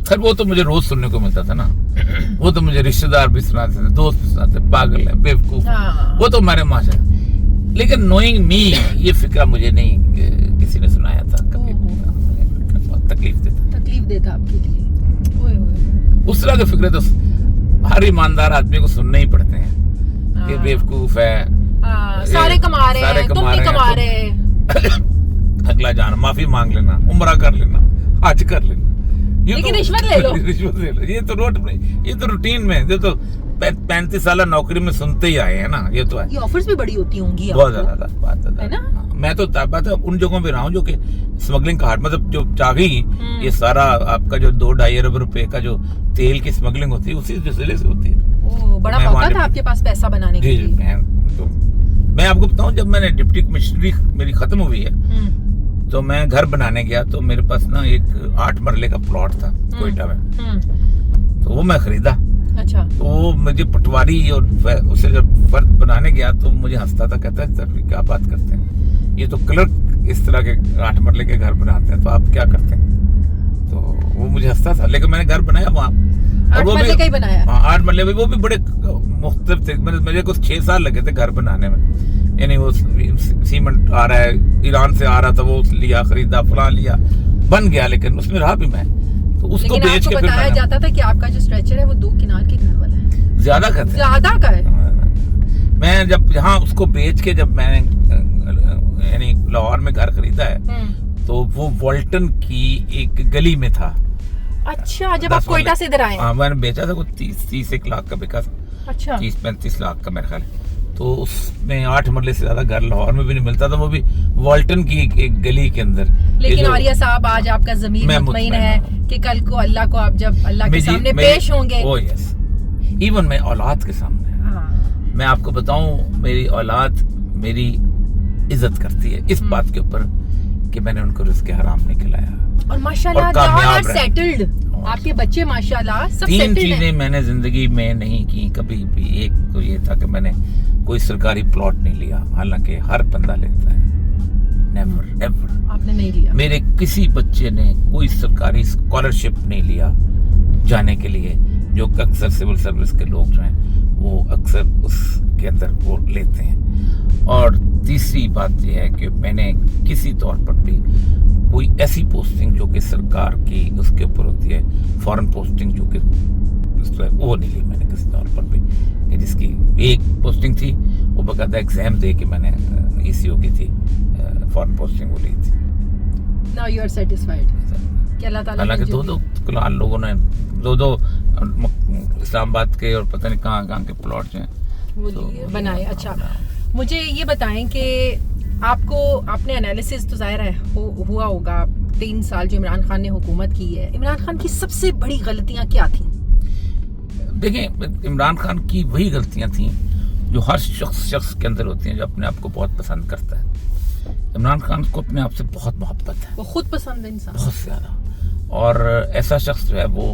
खैर वो तो मुझे रोज सुनने को मिलता था ना। वो तो मुझे रिश्तेदार भी सुनाते थे, दोस्त भी सुनाते, पागल है, बेवकूफ। हाँ। वो तो हमारे माशा। लेकिन नोइंग मी ये फिक्रा मुझे नहीं किसी ने सुनाया था कभी। बहुत तकलीफ देता आपके लिए। ओए ओए। उस तरह के फिक्रे तो हर ईमानदार आदमी को सुनने ही पड़ते हैं। ये बेवकूफ है, सारे कमा रहे हैं, तुम नहीं कमा रहे। अगला जान माफी मांग लेना, उम्रा कर लेना, हज कर लेना, लेकिन रिश्वत ले लो। रिश्वत ले लो। ये तो रूटीन में, ये तो 35 साल नौकरी में सुनते ही आए हैं ना। ये तो है। ये ऑफर्स भी बड़ी होती होंगी बहुत ज्यादा बात है ना। मैं तो बात उन जगहों पे रहा हूँ जो कि स्मगलिंग का हाट, मतलब जो चागी ये सारा आपका जो 2-2.5 अरब रुपए का जो तेल की स्मगलिंग होती है उसी जिले से होती है। ओह, बड़ा मौका था आपके पास पैसा बनाने के लिए। मैं आपको बताऊं, जब मैंने डिप्टी कमिश्नरी मेरी खत्म हुई है तो मैं घर बनाने गया, तो मेरे पास ना एक 8 मरले का प्लॉट था कोयटा में, तो वो मैं खरीदा। अच्छा। तो वो मुझे पटवारी और उसे जब फर्द बनाने गया तो मुझे हंसता था, कहता है सर क्या बात करते हैं, ये तो क्लर्क इस तरह के 8 मरले के घर बनाते हैं, तो आप क्या करते हैं। तो वो मुझे हंसता था, लेकिन मैंने घर बनाया वहाँ। 8 मरले का ही बनाया? हाँ, 8 मरले, वो भी बड़े मुख्तलिफ थे। मुझे कुछ 6 साल लगे थे घर बनाने में। यानी वो सीमेंट आ रहा है, ईरान से आ रहा था, वो लिया, खरीदा, फलां लिया, बन गया, लेकिन उसमें रहा भी मैं। तो उसको बेच के बताया जाता था कि आपका जो स्ट्रेचर है वो 2 किनार के घर वाला है। ज्यादा का है। मैं जब यहाँ उसको बेच के, जब मैंने यानी लाहौर में घर खरीदा है, तो वो वॉल्टन की एक गली में था। अच्छा, जब आप कोयटा से इधर आए? हाँ, मैंने बेचा था, वो 30-31 लाख का बिका। अच्छा। 30-35 लाख का मेरे ख्याल। तो उसमें 8 मरले से ज्यादा घर लाहौर में भी नहीं मिलता था, वो भी वॉल्टन की एक गली के अंदर। लेकिन आर्या साहब, आज आपका ज़मीर मुतमईन है कि कल को अल्लाह को आप जब अल्लाह के सामने पेश होंगे। ओह यस, इवन मैं औलाद के सामने। हाँ। मैं आपको बताऊं, मेरी औलाद मेरी इज्जत करती है इस बात के ऊपर कि मैंने उनको रिज़्क़ हराम नहीं खिलाया। और माशाल्लाह कामयाब, सेटल्ड आपके बच्चे, माशाल्लाह सब सेटल्ड हैं। 3 चीजें मैंने जिंदगी में नहीं की कभी भी। एक तो ये था कि मैंने कोई सरकारी प्लॉट नहीं लिया, हालांकि हर बंदा लेता है। Never ever. आपने नहीं लिया? मेरे किसी बच्चे ने कोई सरकारी स्कॉलरशिप नहीं लिया जाने के लिए, जो अक्सर सिविल सर्विस के लोग जो हैं वो अक्सर उसके अंदर वो लेते हैं। और तीसरी बात यह है कि मैंने किसी तौर पर भी कोई ऐसी पोस्टिंग जो कि सरकार की उसके ऊपर होती है, फॉरेन पोस्टिंग जो कि वो नहीं ली मैंने किसी तौर पर भी। जिसकी एक पोस्टिंग थी वो बकायदा एग्जाम दे के मैंने ECO की थी, फॉरेन पोस्टिंग वो ली थी। नाउ यू आर सेटिस्फाइड कि अल्लाह ताला ने हालांकि दो लोगों ने दो इस्लामाबाद के और पता नहीं कहाँ के प्लॉट हैं वो बनाए। अच्छा, मुझे ये बताएं कि आपको आपने एनालिसिस तो जाहिर है हुआ होगा, 3 साल जो इमरान खान ने हुकूमत की है, इमरान खान की सबसे बड़ी गलतियां क्या थी? देखें, इमरान खान की वही गलतियां थी जो हर शख्स के अंदर होती हैं जो अपने आप को बहुत पसंद करता है। इमरान खान को अपने आप से बहुत मोहब्बत है, वो खुद पसंद है इंसान, बहुत ज़्यादा। और ऐसा शख्स जो है वो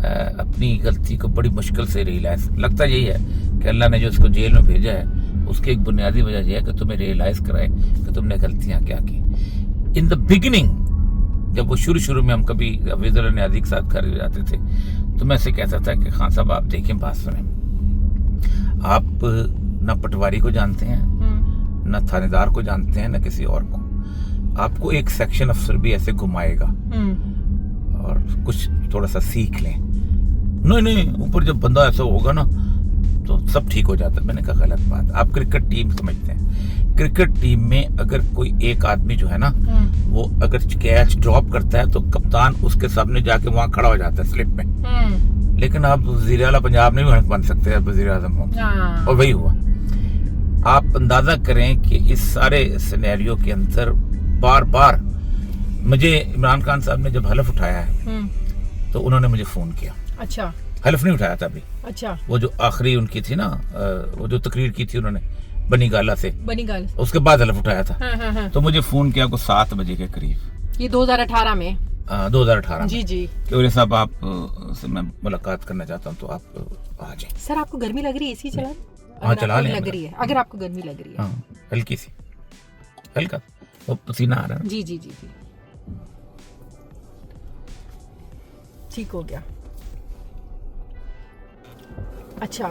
अपनी गलती को बड़ी मुश्किल से रियलाइज, लगता यही है कि अल्लाह ने जो उसको जेल में भेजा है उसकी एक बुनियादी वजह यह है कि तुम्हें रियलाइज कराए कि तुमने गलतियां क्या की। इन द बिगिनिंग, जब वो शुरू में हम कभी हफीजुल नियाज़ी के साथ घर जाते थे तो मैं ऐसे कहता था कि खान साहब आप देखें, बात सुने, आप ना पटवारी को जानते हैं, ना थानेदार को जानते हैं, ना किसी और को। आपको एक सेक्शन अफसर भी ऐसे घुमाएगा और कुछ थोड़ा सा सीख लें। नहीं, ऊपर जब बंदा ऐसा होगा ना तो सब ठीक हो जाता है। मैंने कहा गलत बात। आप क्रिकेट टीम समझते हैं, क्रिकेट टीम में अगर कोई एक आदमी जो है ना वो अगर कैच ड्रॉप करता है तो कप्तान उसके सामने जाके वहां खड़ा हो जाता है स्लिप में। लेकिन आप वजीर आला पंजाब नहीं बन सकते, आप वजीर आजम हो। और वही हुआ। आप अंदाजा करें कि इस सारे सिनेरियो के अंदर बार बार मुझे इमरान खान साहब ने जब हलफ उठाया है तो उन्होंने मुझे फोन किया। अच्छा, हलफ नहीं उठाया था अभी। अच्छा, वो जो आखिरी उनकी थी ना, वो जो तकरीर की थी उन्होंने बनी गाला से, उसके बाद हलफ उठाया था। हाँ। तो मुझे फोन किया को 7 बजे के करीब, ये 2018 में। 2018 जी जी। कि साहब आप से मैं मुलाकात करना चाहता हूँ तो आप आ जाए। सर आपको गर्मी लग रही है, एसी चला? हाँ चला लें। लग रही है, अगर आपको गर्मी लग रही है। हाँ, हल्की सी, हल्का वो पसीना आ रहा है। जी जी जी जी, ठीक हो गया। अच्छा,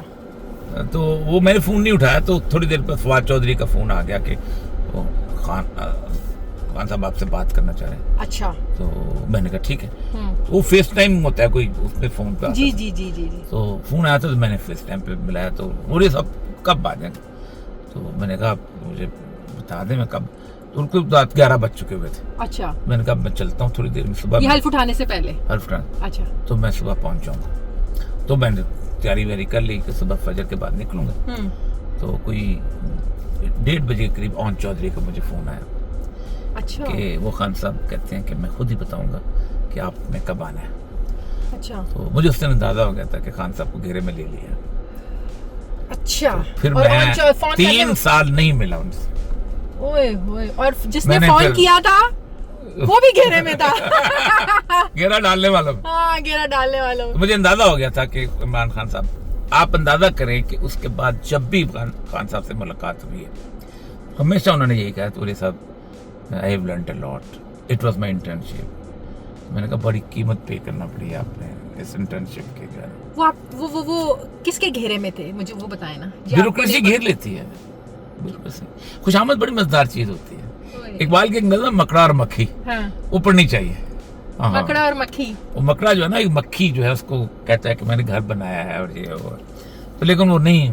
तो वो मैंने फोन नहीं उठाया तो थोड़ी देर पर फवाद चौधरी का फोन आ गया कि वो खान साहब आपसे बात करना चाह रहे हैं। अच्छा, तो मैंने कहा ठीक है। तो वो फेस टाइम होता है कोई उसमें फोन पे। जी जी जी जी जी। तो फोन आया था तो मैंने फेस टाइम पे मिलाया तो बोले सब कब आ जाएंगे। तो मैंने कहा मुझे बता दें मैं कब। तो उनको रात 11 बज चुके हुए थे। अच्छा, मैंने कहा मैं चलता हूँ थोड़ी देर में, सुबह ये हल्फ उठाने से पहले। हल्फ उठाने, अच्छा, तो मैं सुबह पहुंच जाऊंगा। तो मैंने तैयारी व्यारी कर ली कि सुबह फजर के बाद निकलूंगा। तो कोई 1:30 बजे के करीब ओन चौधरी का मुझे फोन आया। अच्छा, कि वो खान साहब कहते हैं कि मैं खुद ही बताऊंगा कि आपने कब आना है। अच्छा, तो मुझे उस दिन अंदाजा हो गया था कि खान साहब को घेरे में ले लिया। अच्छा, तो फिर और मैं फोन 3 साल नहीं मिला उनसे। ओए ओए, और जिसने मैंने फोन फिर- किया था वो भी घेरे में था। घेरा डालने वाला। हाँ, घेरा डालने वाला। तो मुझे अंदाजा हो गया था कि इमरान खान साहब, आप अंदाजा करें कि उसके बाद जब भी खान साहब से मुलाकात हुई है हमेशा उन्होंने यही कहा, तूरे साहब I have learned a lot, it was my internship. मैंने कहा बड़ी कीमत पे करना पड़ी आपने इस इंटर्नशिप के कारण। वो आप वो किसके घेरे में थे, मुझे वो बताए ना। ब्यूरोक्रेसी घेर लेती है। ब्यूरोक्रेसी खुशामद बड़ी मजेदार चीज होती है। इकबाल की एक नज़र मकड़ा और मक्खी ऊपर नहीं चाहिए। हाँ, मकड़ा और मक्खी। वो मकड़ा जो है ना, एक मक्खी जो है उसको कहता है कि मैंने घर बनाया है और ये और, तो लेकिन वो नहीं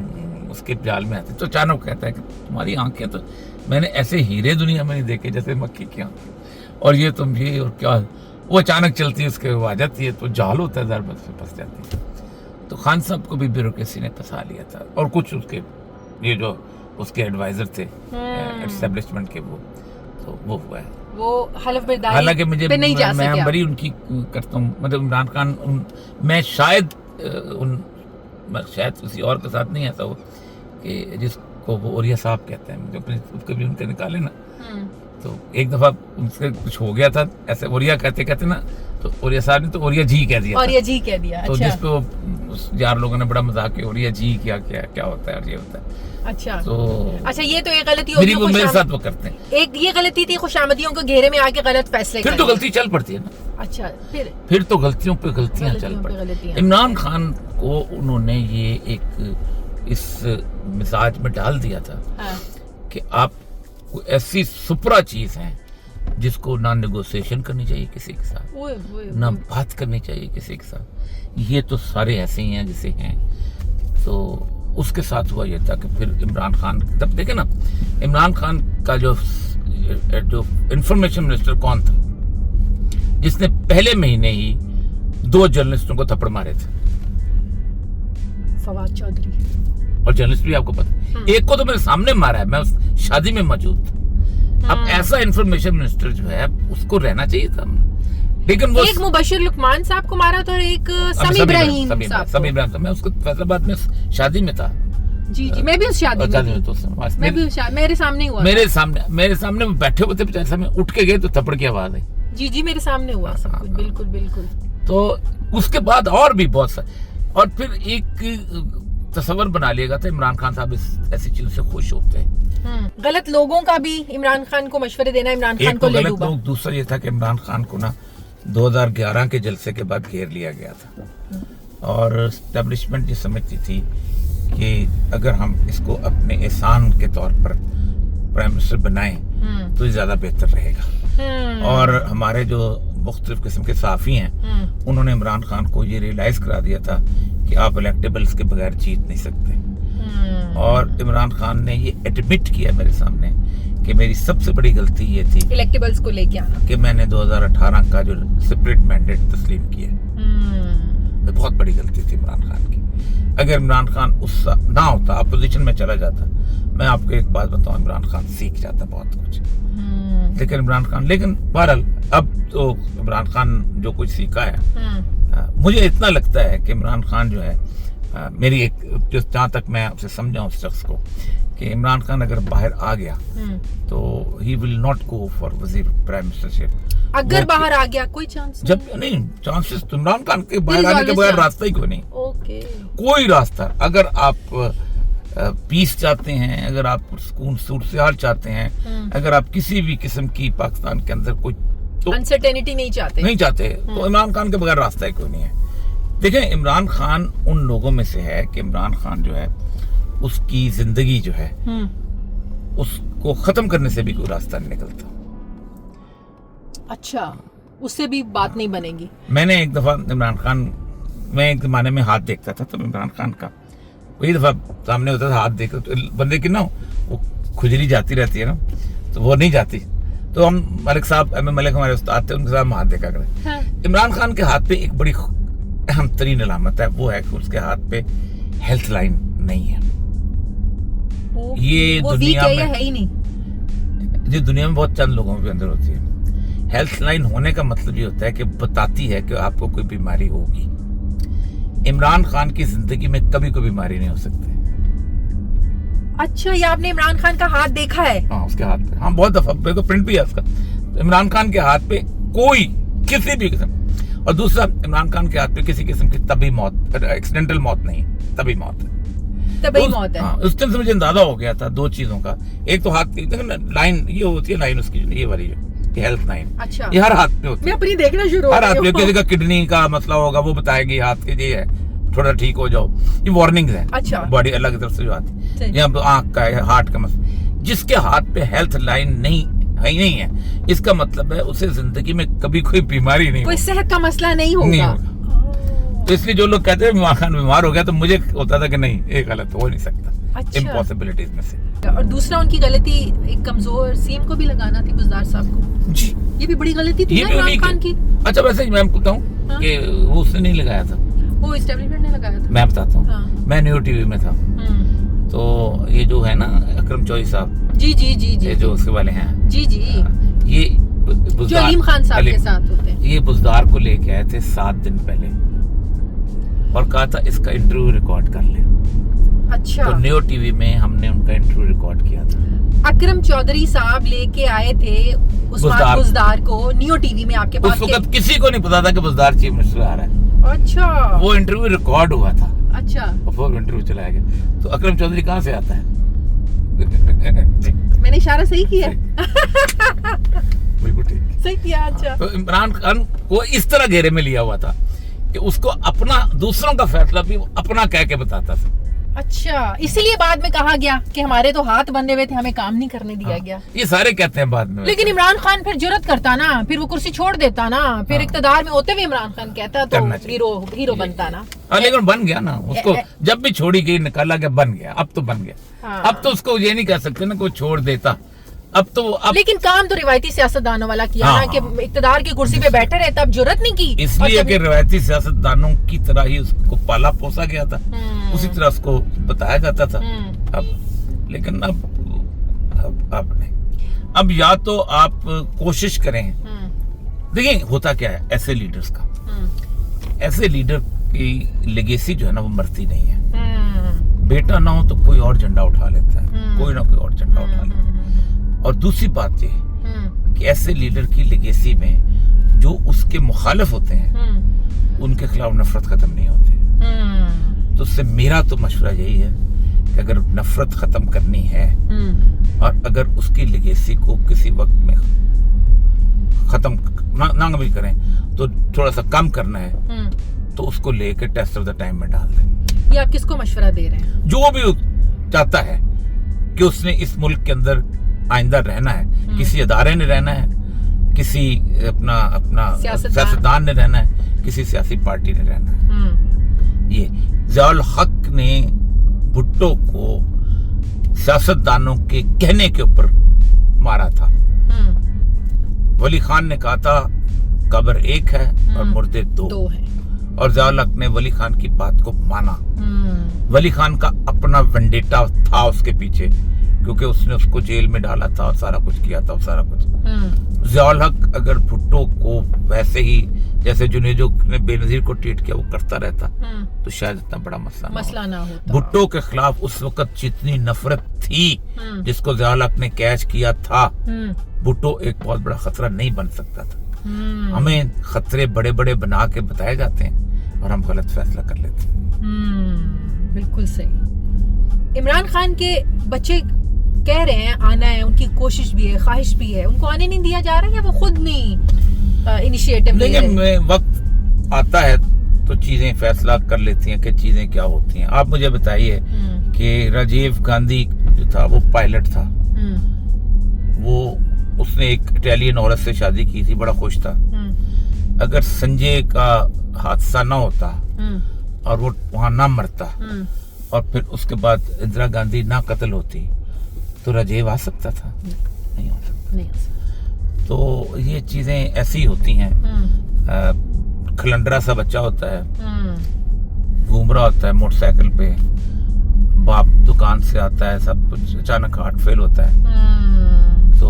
उसके जाल में आते। तो अचानक कहता है कि तुम्हारी आंखें तो मैंने ऐसे हीरे दुनिया में नहीं देखे जैसे मक्खी की आंखें, और ये तुम ये और क्या। वो अचानक चलती है, उसके आ जाती है तो जाल होता है, दरबत से फंस जाती है। तो खान साहब को भी ब्यूरोक्रेसी ने फंसा लिया था, और कुछ उसके ये जो उसके एडवाइजर थे एस्टेब्लिशमेंट के, तो वो हुआ है। वो हलफ बर्दारी हालांकि मुझे पे नहीं जा मैं सके। बड़ी उनकी करता हूँ, मतलब इमरान खान मैं शायद शायद किसी और के साथ नहीं ऐसा हो कि जिसको वो ओरिया साहब कहते हैं, मुझे अपने कभी उनके निकाले ना। तो एक दफा उनसे कुछ हो गया था ऐसे, ओरिया कहते ना, तो ओरिया साहब ने तो ओरिया जी कह दिया। ओरिया जी कह दिया। तो अच्छा, जिसको यार लोगों ने बड़ा मजाक किया, ओरिया जी क्या होता है और ये होता है। अच्छा, तो अच्छा, ये तो एक गलती होगी मेरे साथ वो करते हैं। एक ये गलती थी खुशामदियों को घेरे में आके गलत फैसले फिर तो गलती चल पड़ती है ना। अच्छा, फिर तो गलतियों पे गलतियां चल पड़ती। इमरान खान को उन्होंने ये एक इस मिजाज में डाल दिया था कि आप ऐसी सुपरा चीज है जिसको ना नेगोशिएशन करनी चाहिए किसी के साथ, ना बात करनी चाहिए किसी के साथ। ये तो सारे ऐसे ही हैं जैसे हैं। तो उसके साथ हुआ ये था कि फिर इमरान खान, तब देखे ना इमरान खान का जो इंफॉर्मेशन मिनिस्टर कौन था जिसने पहले महीने ही 2 जर्नलिस्टों को थप्पड़ मारे थे। फवाद चौधरी। और जर्नलिस्ट भी आपको पता, एक को तो मेरे सामने मारा है, मैं उस शादी में मौजूद था। अब ऐसा इंफॉर्मेशन मिनिस्टर जो है उसको रहना चाहिए था। लेकिन वो एक मुबशिर लुकमान साहब को मारा था और एक समी इब्राहिम साहब को। समी इब्राहिम साहब, मैं उसको फैसलाबाद में शादी में था। जी जी, मैं भी उस शादी में थी। तो मैं भी मेरे सामने ही हुआ। मेरे सामने वो बैठे हुए थे, बेचारे सामने उठ के गए तो थप्पड़ की आवाज आई। जी जी, मेरे सामने हुआ सब कुछ। बिल्कुल बिल्कुल। तो उसके बाद और भी बहुत सारे, और फिर एक तस्वर बना लिएगा था इमरान खान साहब ऐसी चीजों से खुश होते हैं। गलत लोगों का भी इमरान खान को मशवरे देना, इमरान खान को ले गलत लोग, दूसरा ये था कि इमरान खान को ना 2011 के जलसे के बाद घेर लिया गया था और एस्टेब्लिशमेंट ये समझती थी कि अगर हम इसको अपने एहसान के तौर पर प्राइम मिनिस्टर बनाएं तो ज्यादा बेहतर रहेगा। और हमारे जो मुख्तलिफ किस्म के साफी हैं उन्होंने इमरान खान को ये रियलाइज करा दिया था कि आप इलेक्टेबल्स के बगैर जीत नहीं सकते। और इमरान खान ने ये एडमिट किया मेरे सामने कि मेरी सबसे बड़ी गलती ये थी इलेक्टेबल्स को लेके आना, कि मैंने 2018 का जो सेपरेट मैंडेट तस्लीम किया। बहुत बड़ी गलती थी इमरान खान की। अगर इमरान खान उस ना होता, अपोजिशन में चला जाता, मैं आपको एक बात बताऊं, इमरान खान सीख जाता बहुत कुछ। लेकिन बहरहाल अब तो इमरान खान जो कुछ सीखा है, मुझे इतना लगता है कि इमरान खान जो है, मेरी एक जो जहाँ तक मैं आपसे समझा उस शख्स को, कि इमरान खान अगर बाहर आ गया तो he will not go for वजीर प्राइम मिनिस्टरशिप। अगर बाहर आ गया कोई चांस जब नहीं, चांसेस तो इमरान खान के बाहर आने के बगैर रास्ता ही कोई नहीं। ओके, कोई रास्ता। अगर आप पीस चाहते हैं, अगर आप सुकून सूरत चाहते हैं, अगर आप किसी भी किस्म की पाकिस्तान के अंदर कोई तो अनसर्टेनिटी नहीं चाहते तो इमरान खान के बगैर रास्ता ही कोई नहीं है। देखें, इमरान खान उन लोगों में से है कि इमरान खान जो है उसकी जिंदगी जो है उसको खत्म करने से भी कोई रास्ता नहीं निकलता। अच्छा, उससे भी बात नहीं बनेगी। मैंने एक दफा इमरान खान, मैं एक जमाने में हाथ देखता था तो इमरान खान का वही दफा सामने होता था, हाथ देख तो बंदे की ना वो खुजली जाती रहती है ना, तो वो नहीं जाती, तो हम मलिक साहब, मलिक हमारे उस्ताद थे, उनके साथ हम हाथ देखा करें। इमरान खान के हाथ पे एक बड़ी अहम तरीन अलामत है, वो है कि उसके हाथ पे हेल्थ लाइन नहीं है। ये दुनिया में है ही नहीं, ये दुनिया में बहुत चंद लोगों के अंदर होती है। हेल्थ लाइन होने का मतलब ये होता है कि बताती है कि आपको कोई बीमारी होगी। इमरान खान की जिंदगी में कभी कोई बीमारी नहीं हो सकती। अच्छा, ये आपने इमरान खान का हाथ देखा है? हाँ, उसके हाथ पे, हाँ, बहुत दफा, मेरे को प्रिंट भी है उसका। तो इमरान खान के हाथ पे कोई किसी भी किस्म, और दूसरा इमरान खान के हाथ पे किसी किस्म की तभी मौत, एक्सीडेंटल मौत नहीं, तभी मौत है। तभी मौत है। हाँ, उस दिन से मुझे अंदाजा हो गया था दो चीजों का। एक तो हाथ की लाइन ये होती है, लाइन उसकी ये वाली हेल्थ लाइन। अच्छा, ये हर हाथ पे होती है। मैं अपनी देखना शुरू हर हाथ पे, किसी का किडनी का मसला होगा वो बताएगी हाथ के ये है, थोड़ा ठीक हो जाओ, ये वार्निंग है। अच्छा, बॉडी अलग तरफ से जो आती है, यहाँ आंख का है, हार्ट का मसला। जिसके हाथ पे हेल्थ लाइन नहीं है, इसका मतलब है उसे जिंदगी में कभी कोई बीमारी नहीं, कोई सेहत का मसला नहीं होगा। तो इसलिए जो लोग कहते हैं इमरान खान बीमार हो गया, तो मुझे होता था कि नहीं, ये गलत हो नहीं सकता। अच्छा, इम्पॉसिबिलिटीज में से। और दूसरा उनकी गलती, एक कमजोर सीएम को भी लगाना थी, बुज़दार साहब को। जी, ये भी बड़ी गलती थी ना इमरान खान की। अच्छा, वैसे मैं बताऊं कि वो उसने नहीं लगाया था, वो एस्टेब्लिशमेंट ने लगाया था। मैं बताता हूँ, मैं न्यू टीवी में था, तो ये जो है ना अकरम चौधरी साहब, जी, ये जो उसके वाले हैं, जी, ये जो अलीम खान साहब के साथ होते हैं, ये बुज़दार को लेके आए थे 7 दिन पहले और कहा था इसका इंटरव्यू रिकॉर्ड कर ले। अच्छा, तो न्यू टीवी में हमने उनका इंटरव्यू रिकॉर्ड किया था। अकरम चौधरी साहब लेके आए थे उस्मान बुज़दार को न्यू टीवी में आपके पास। उस वक्त किसी को नहीं पता था कि बुज़दार चीफ मिनिस्टर आ रहा है। अच्छा, वो इंटरव्यू रिकॉर्ड हुआ था। अच्छा, वो इंटरव्यू चलाया गया। तो अकरम चौधरी कहाँ से आता है? मैंने इशारा सही किया? बिल्कुल ठीक, सही किया। अच्छा, तो इमरान खान को इस तरह घेरे में लिया हुआ था कि उसको अपना, दूसरों का फैसला भी अपना कह के बताता था। अच्छा, इसीलिए बाद में कहा गया कि हमारे तो हाथ बंधे हुए थे, हमें काम नहीं करने दिया गया। ये सारे कहते हैं बाद में। लेकिन इमरान खान फिर जुर्रत करता ना, फिर वो कुर्सी छोड़ देता ना, फिर इक्तदार में होते हुए इमरान खान कहता तो हीरो बनता ना। लेकिन बन गया ना, उसको जब भी छोड़ी गई निकाला गया, बन गया। अब तो बन गया। अब तो उसको ये नहीं कह सकते ना कोई छोड़ देता। अब तो लेकिन काम तो रिवायती सियासतदानों वाला किया ना, कि इक्तदार की कुर्सी पे बैठे रहे, तब जुर्रत नहीं की। इसलिए कि रिवायती सियासतदानों की तरह ही उसको पाला पोसा गया था, उसी तरह उसको बताया जाता था। अब लेकिन अब नहीं। अब या तो आप कोशिश करें देखिए होता क्या है ऐसे लीडर्स का, हम्म, ऐसे लीडर की लेगेसी जो है ना वो मरती नहीं है। हम्म, बेटा ना हो तो कोई और झंडा उठा लेता है, हम्म। कोई ना कोई और झंडा उठा लेता है। और दूसरी बात ये कि ऐसे लीडर की लेगेसी में जो उसके मुखालिफ होते हैं उनके खिलाफ नफरत खत्म नहीं होती। तो उससे मेरा तो मशवरा यही है कि अगर नफरत खत्म करनी है और अगर उसकी लेगेसी को किसी वक्त में खत्म ना भी करें तो थोड़ा सा कम करना है तो उसको लेकर टेस्ट ऑफ द टाइम में डाल दें। ये आप किसको मशवरा दे रहे हैं? जो भी चाहता है कि उसने इस मुल्क के अंदर आइंदा रहना है, किसी अदारे ने रहना है, किसी अपना सियासतदान ने रहना है, किसी सियासी पार्टी ने रहना है। ये ज़ियाउल हक ने भुट्टो को सियासतदानों के कहने के ऊपर मारा था। वली खान ने कहा था कब्र एक है और मुर्दे दो हैं। और ज़ियाउल हक ने वली खान की बात को माना। वली खान का अपना वेंडेटा था उसके पीछे, क्योंकि उसने उसको जेल में डाला था और सारा कुछ किया था और सारा कुछ। ज़ियाउल हक अगर भुट्टो को वैसे ही जैसे जुनेजो ने बेनजीर को ट्रीट किया वो करता रहता तो शायद इतना बड़ा मसला ना होता। भुट्टो के खिलाफ उस वक्त जितनी नफरत थी जिसको ज़ियाउल हक ने कैच किया था, भुट्टो एक बहुत बड़ा खतरा नहीं बन सकता था। हमें खतरे बड़े बड़े बना के बताए जाते हैं और हम गलत फैसला कर लेते हैं। बिल्कुल सही। इमरान खान के बच्चे कह रहे हैं आना है, उनकी कोशिश भी है, ख्वाहिश भी है, उनको आने नहीं दिया जा रहा है या वो खुद नहीं इनिशिएटिव ले रहे? देखिए वक्त आता है तो चीजें फैसला कर लेती हैं कि चीजें क्या होती हैं। आप मुझे बताइए कि राजीव गांधी जो था वो पायलट था, वो उसने एक इटालियन औरत से शादी की थी, बड़ा खुश था। अगर संजय का हादसा ना होता और वो वहां ना मरता और फिर उसके बाद इंदिरा गांधी ना कत्ल होती तो राजीव आ सकता था? नहीं हो सकता। तो ये चीजें ऐसी होती हैं। खलंडरा सा बच्चा होता है, घूम रहा होता है मोटरसाइकिल पे, बाप दुकान से आता है, सब कुछ अचानक हार्ट फेल होता है तो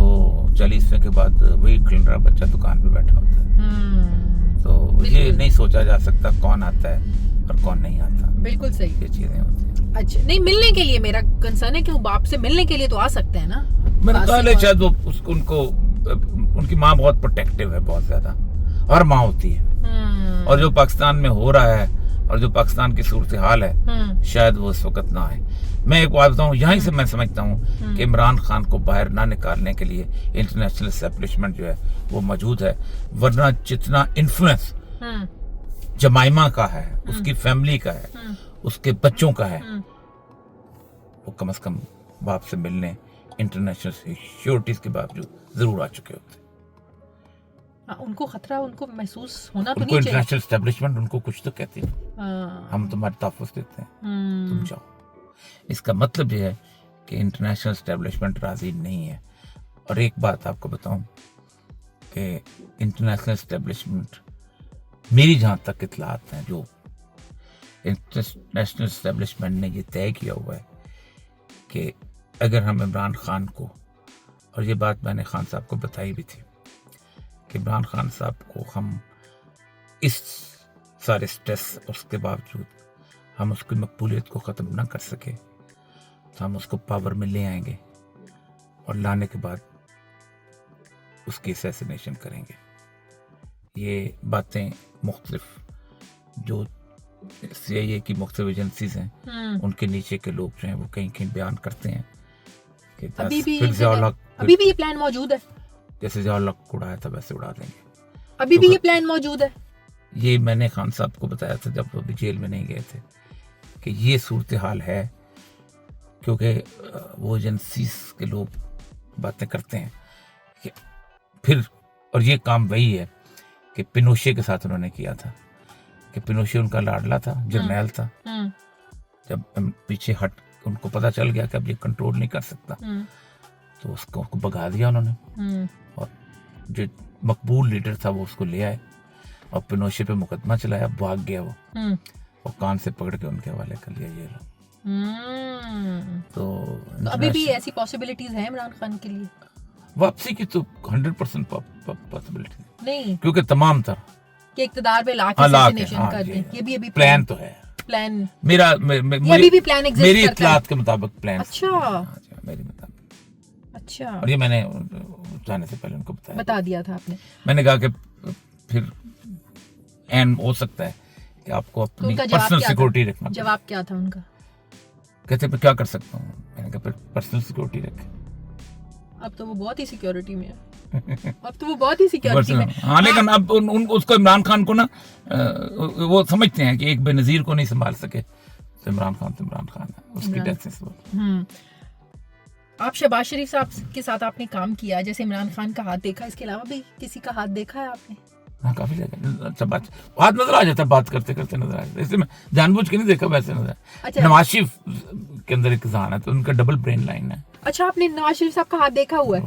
40वें के बाद वही खलंडरा बच्चा दुकान पे बैठा होता है। तो ये नहीं सोचा जा सकता कौन आता है और कौन नहीं आता। बिल्कुल सही, ये चीजें होती हैं। अच्छा, नहीं मिलने के लिए मेरा कंसर्न है कि वो बाप से मिलने के लिए तो आ सकते हैं ना। मेरा ख्याल है शायद वो उनको उनकी माँ बहुत प्रोटेक्टिव है, बहुत ज्यादा, हर माँ होती है। और जो पाकिस्तान में हो रहा है और जो पाकिस्तान की सूरत हाल है शायद वो इस वक्त ना आए। मैं एक बात बताऊँ, यहीं से मैं समझता हूँ कि इमरान खान को बाहर ना निकालने के लिए इंटरनेशनल एस्टेब्लिशमेंट जो है वो मौजूद है, वरना जितना इन्फ्लुएंस जमाइमा का है, उसकी फैमिली का है, उसके बच्चों का है, वो कम से कम बाप से मिलने इंटरनेशनल सिक्योरिटीज के बावजूद जरूर आ चुके होते। उनको खतरा उनको महसूस होना तो उनको नहीं चाहिए। इंटरनेशनल एस्टेब्लिशमेंट उनको कुछ तो कहती है, हम तुम्हारे तहफ़्फ़ुज़ देते हैं, तुम जाओ। इसका मतलब ये है कि इंटरनेशनल एस्टेब्लिशमेंट राजी नहीं है। और एक बात आपको बताऊं कि इंटरनेशनल एस्टेब्लिशमेंट, मेरी जहाँ तक इत्तलात हैं, जो इंटरनेशनल एस्टेब्लिशमेंट ने ये तय किया हुआ है कि अगर हम इमरान खान को, और ये बात मैंने खान साहब को बताई भी थी कि इमरान खान साहब को हम इस सारे स्ट्रेस और उसके बावजूद हम उसकी मकबूलियत को ख़त्म ना कर सके तो हम उसको पावर में ले आएंगे और लाने के बाद उसकी असैसिनेशन करेंगे। ये बातें मुख्तलिफ जो CIA की मुख्तलिफ एजेंसीज हैं उनके नीचे के लोग जो हैं वो कहीं कहीं बयान करते हैं कि अभी भी ये प्लान मौजूद है। जैसे ज़ियाउल हक को उड़ाया था वैसे उड़ा देंगे। अभी भी ये प्लान मौजूद है। ये मैंने खान साहब को बताया था जब वो भी जेल में नहीं गए थे कि ये सूरत हाल है, क्योंकि वो एजेंसीज के लोग बातें करते हैं कि फिर, और ये काम वही है कि पिनोशे के साथ उन्होंने किया था कि पिनोशे उनका लाडला था, जर्नैल था। जब पीछे हट उनको पता चल गया कि अब ये कंट्रोल नहीं कर सकता तो उसको भगा दिया उन्होंने और जो मकबूल लीडर था वो उसको ले आए और पिनोशे पे मुकदमा चलाया, भाग गया वो और कान से पकड़ के उनके हवाले कर लिया ये लोग। तो अभी भी ऐसी पॉसिबिलिटीज है इमरान खान के लिए? वापसी की तो 100% पॉसिबिलिटी नहीं क्योंकि तमाम तरह कि इकतदार पे लाके हाँ, लाके, assassination हाँ, कर जी, दें, ये भी अभी प्लान तो है प्लान मेरा ये अभी भी प्लान एग्जिस्ट मेरी करता है। इत्तलात के मुताबिक प्लान अच्छा। मेरी मुताबिक अच्छा और ये मैंने जाने से पहले उनको बताया बता दिया था आपने। मैंने कहा कि फिर एंड हो सकता है कि आपको तो अपनी उनका जवाब पर्सनल क्या सिक्योरिटी था? रखना जवाब क्या था उनका? कहते मैं क्या कर सकता हूँ मैंने कहा फिर पर्सनल सिक्योरिटी रखे अब तो वो बहुत ही सिक्योरिटी में है। अब तो वो बहुत ही सिक्योरिटी में है। हाँ लेकिन अब उसको इमरान खान को ना वो समझते हैं कि एक बेनजीर को नहीं संभाल सके तो इमरान खान है उसकी डेथ से आप शहबाज शरीफ साहब के साथ आपने काम किया, जैसे इमरान खान का हाथ देखा, इसके अलावा भी किसी का हाथ देखा है आपने? हाँ काफी जगह अच्छा बात हाथ नजर आ जाता है बात करते करते नजर आ जाता है इसलिए मैं जानबूझ के नहीं देखा वैसे नजर अच्छा। नवाज शरीफ के अंदर एक जहान है तो उनका डबल ब्रेन लाइन है अच्छा आपने नवाज शरीफ साहब का हाथ देखा हुआ है?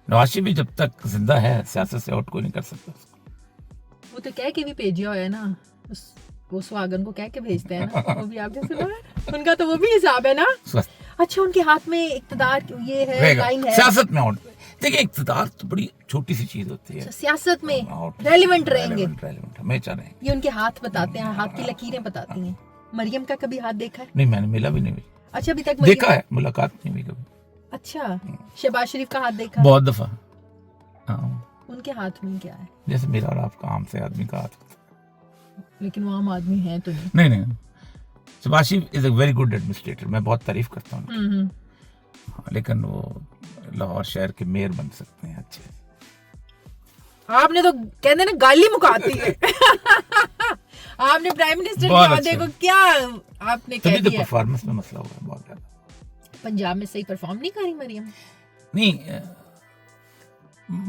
नवाज शरीफ भी जब तक जिंदा है सियासत से आउट कोई नहीं कर सकता उसको। वो तो कह के भी भेजा हुआ है ना, वो सुहागन को कह के भेजते हैं ना, वो भी आपने सुना है? उनका तो वो भी हिसाब है ना। अच्छा उनके हाथ में इक्तदार ये है, लाइन है सियासत में आउट। देखिए इक्तदार तो बड़ी छोटी सी चीज होती है। अच्छा, सियासत में रेलेवेंट रहेंगे, रेलेवेंट हमेशा रहेंगे। ये उनके हाथ बताते हैं, हाथ की लकीरें बताती हैं। मरियम का कभी हाथ देखा है? नहीं मैंने मिला भी नहीं। अच्छा अभी तक देखा है, मुलाकात नहीं हुई कभी। अच्छा शहबाज शरीफ का हाथ देखा? बहुत दफा। हाँ उनके हाथ में क्या है? जैसे मेरा और आपका आम से आदमी का हाथ। लेकिन वो आम आदमी है तो नहीं। नहीं Shehbaz Sharif is a very good administrator, मैं बहुत तारीफ करता हूँ। लेकिन वो लाहौर शहर के मेयर बन सकते हैं अच्छे। आपने तो कहते ना गाली मुकाती है। आपने प्राइम मिनिस्टर के देखो क्या आपने कह दिया। परफॉर्मेंस में मसला हुआ बहुत ज्यादा। पंजाब में सही परफॉर्म नहीं करी मरियम? नहीं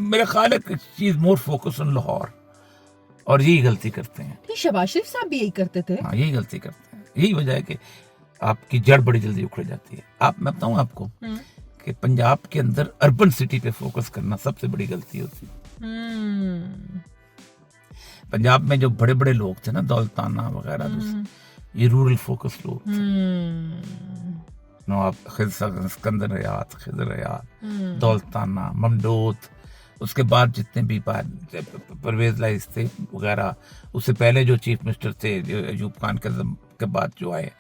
मेरा ख्याल है चीज मोर फोकस ऑन लाहौर और यही गलती करते हैं। शहबाज शरीफ साहब भी यही करते थे। हाँ यही गलती करते हैं, यही वजह है कि आपकी जड़ बड़ी जल्दी उखड़ जाती है। मैं बताऊं आपको कि पंजाब के अंदर अर्बन सिटी पे फोकस करना सबसे बड़ी गलती होती है। पंजाब में जो बड़े बड़े लोग थे ना, दौलताना वगैरह, ये रूरल फोकस लोग थे। नवाब सिकंदर रियाद, खिजर रियाद, दौलताना, ममदूद, उसके बाद जितने भी परवेज लाइस थे वगैरह, उससे पहले जो चीफ मिनिस्टर थे अयूब खान के बाद जो आए,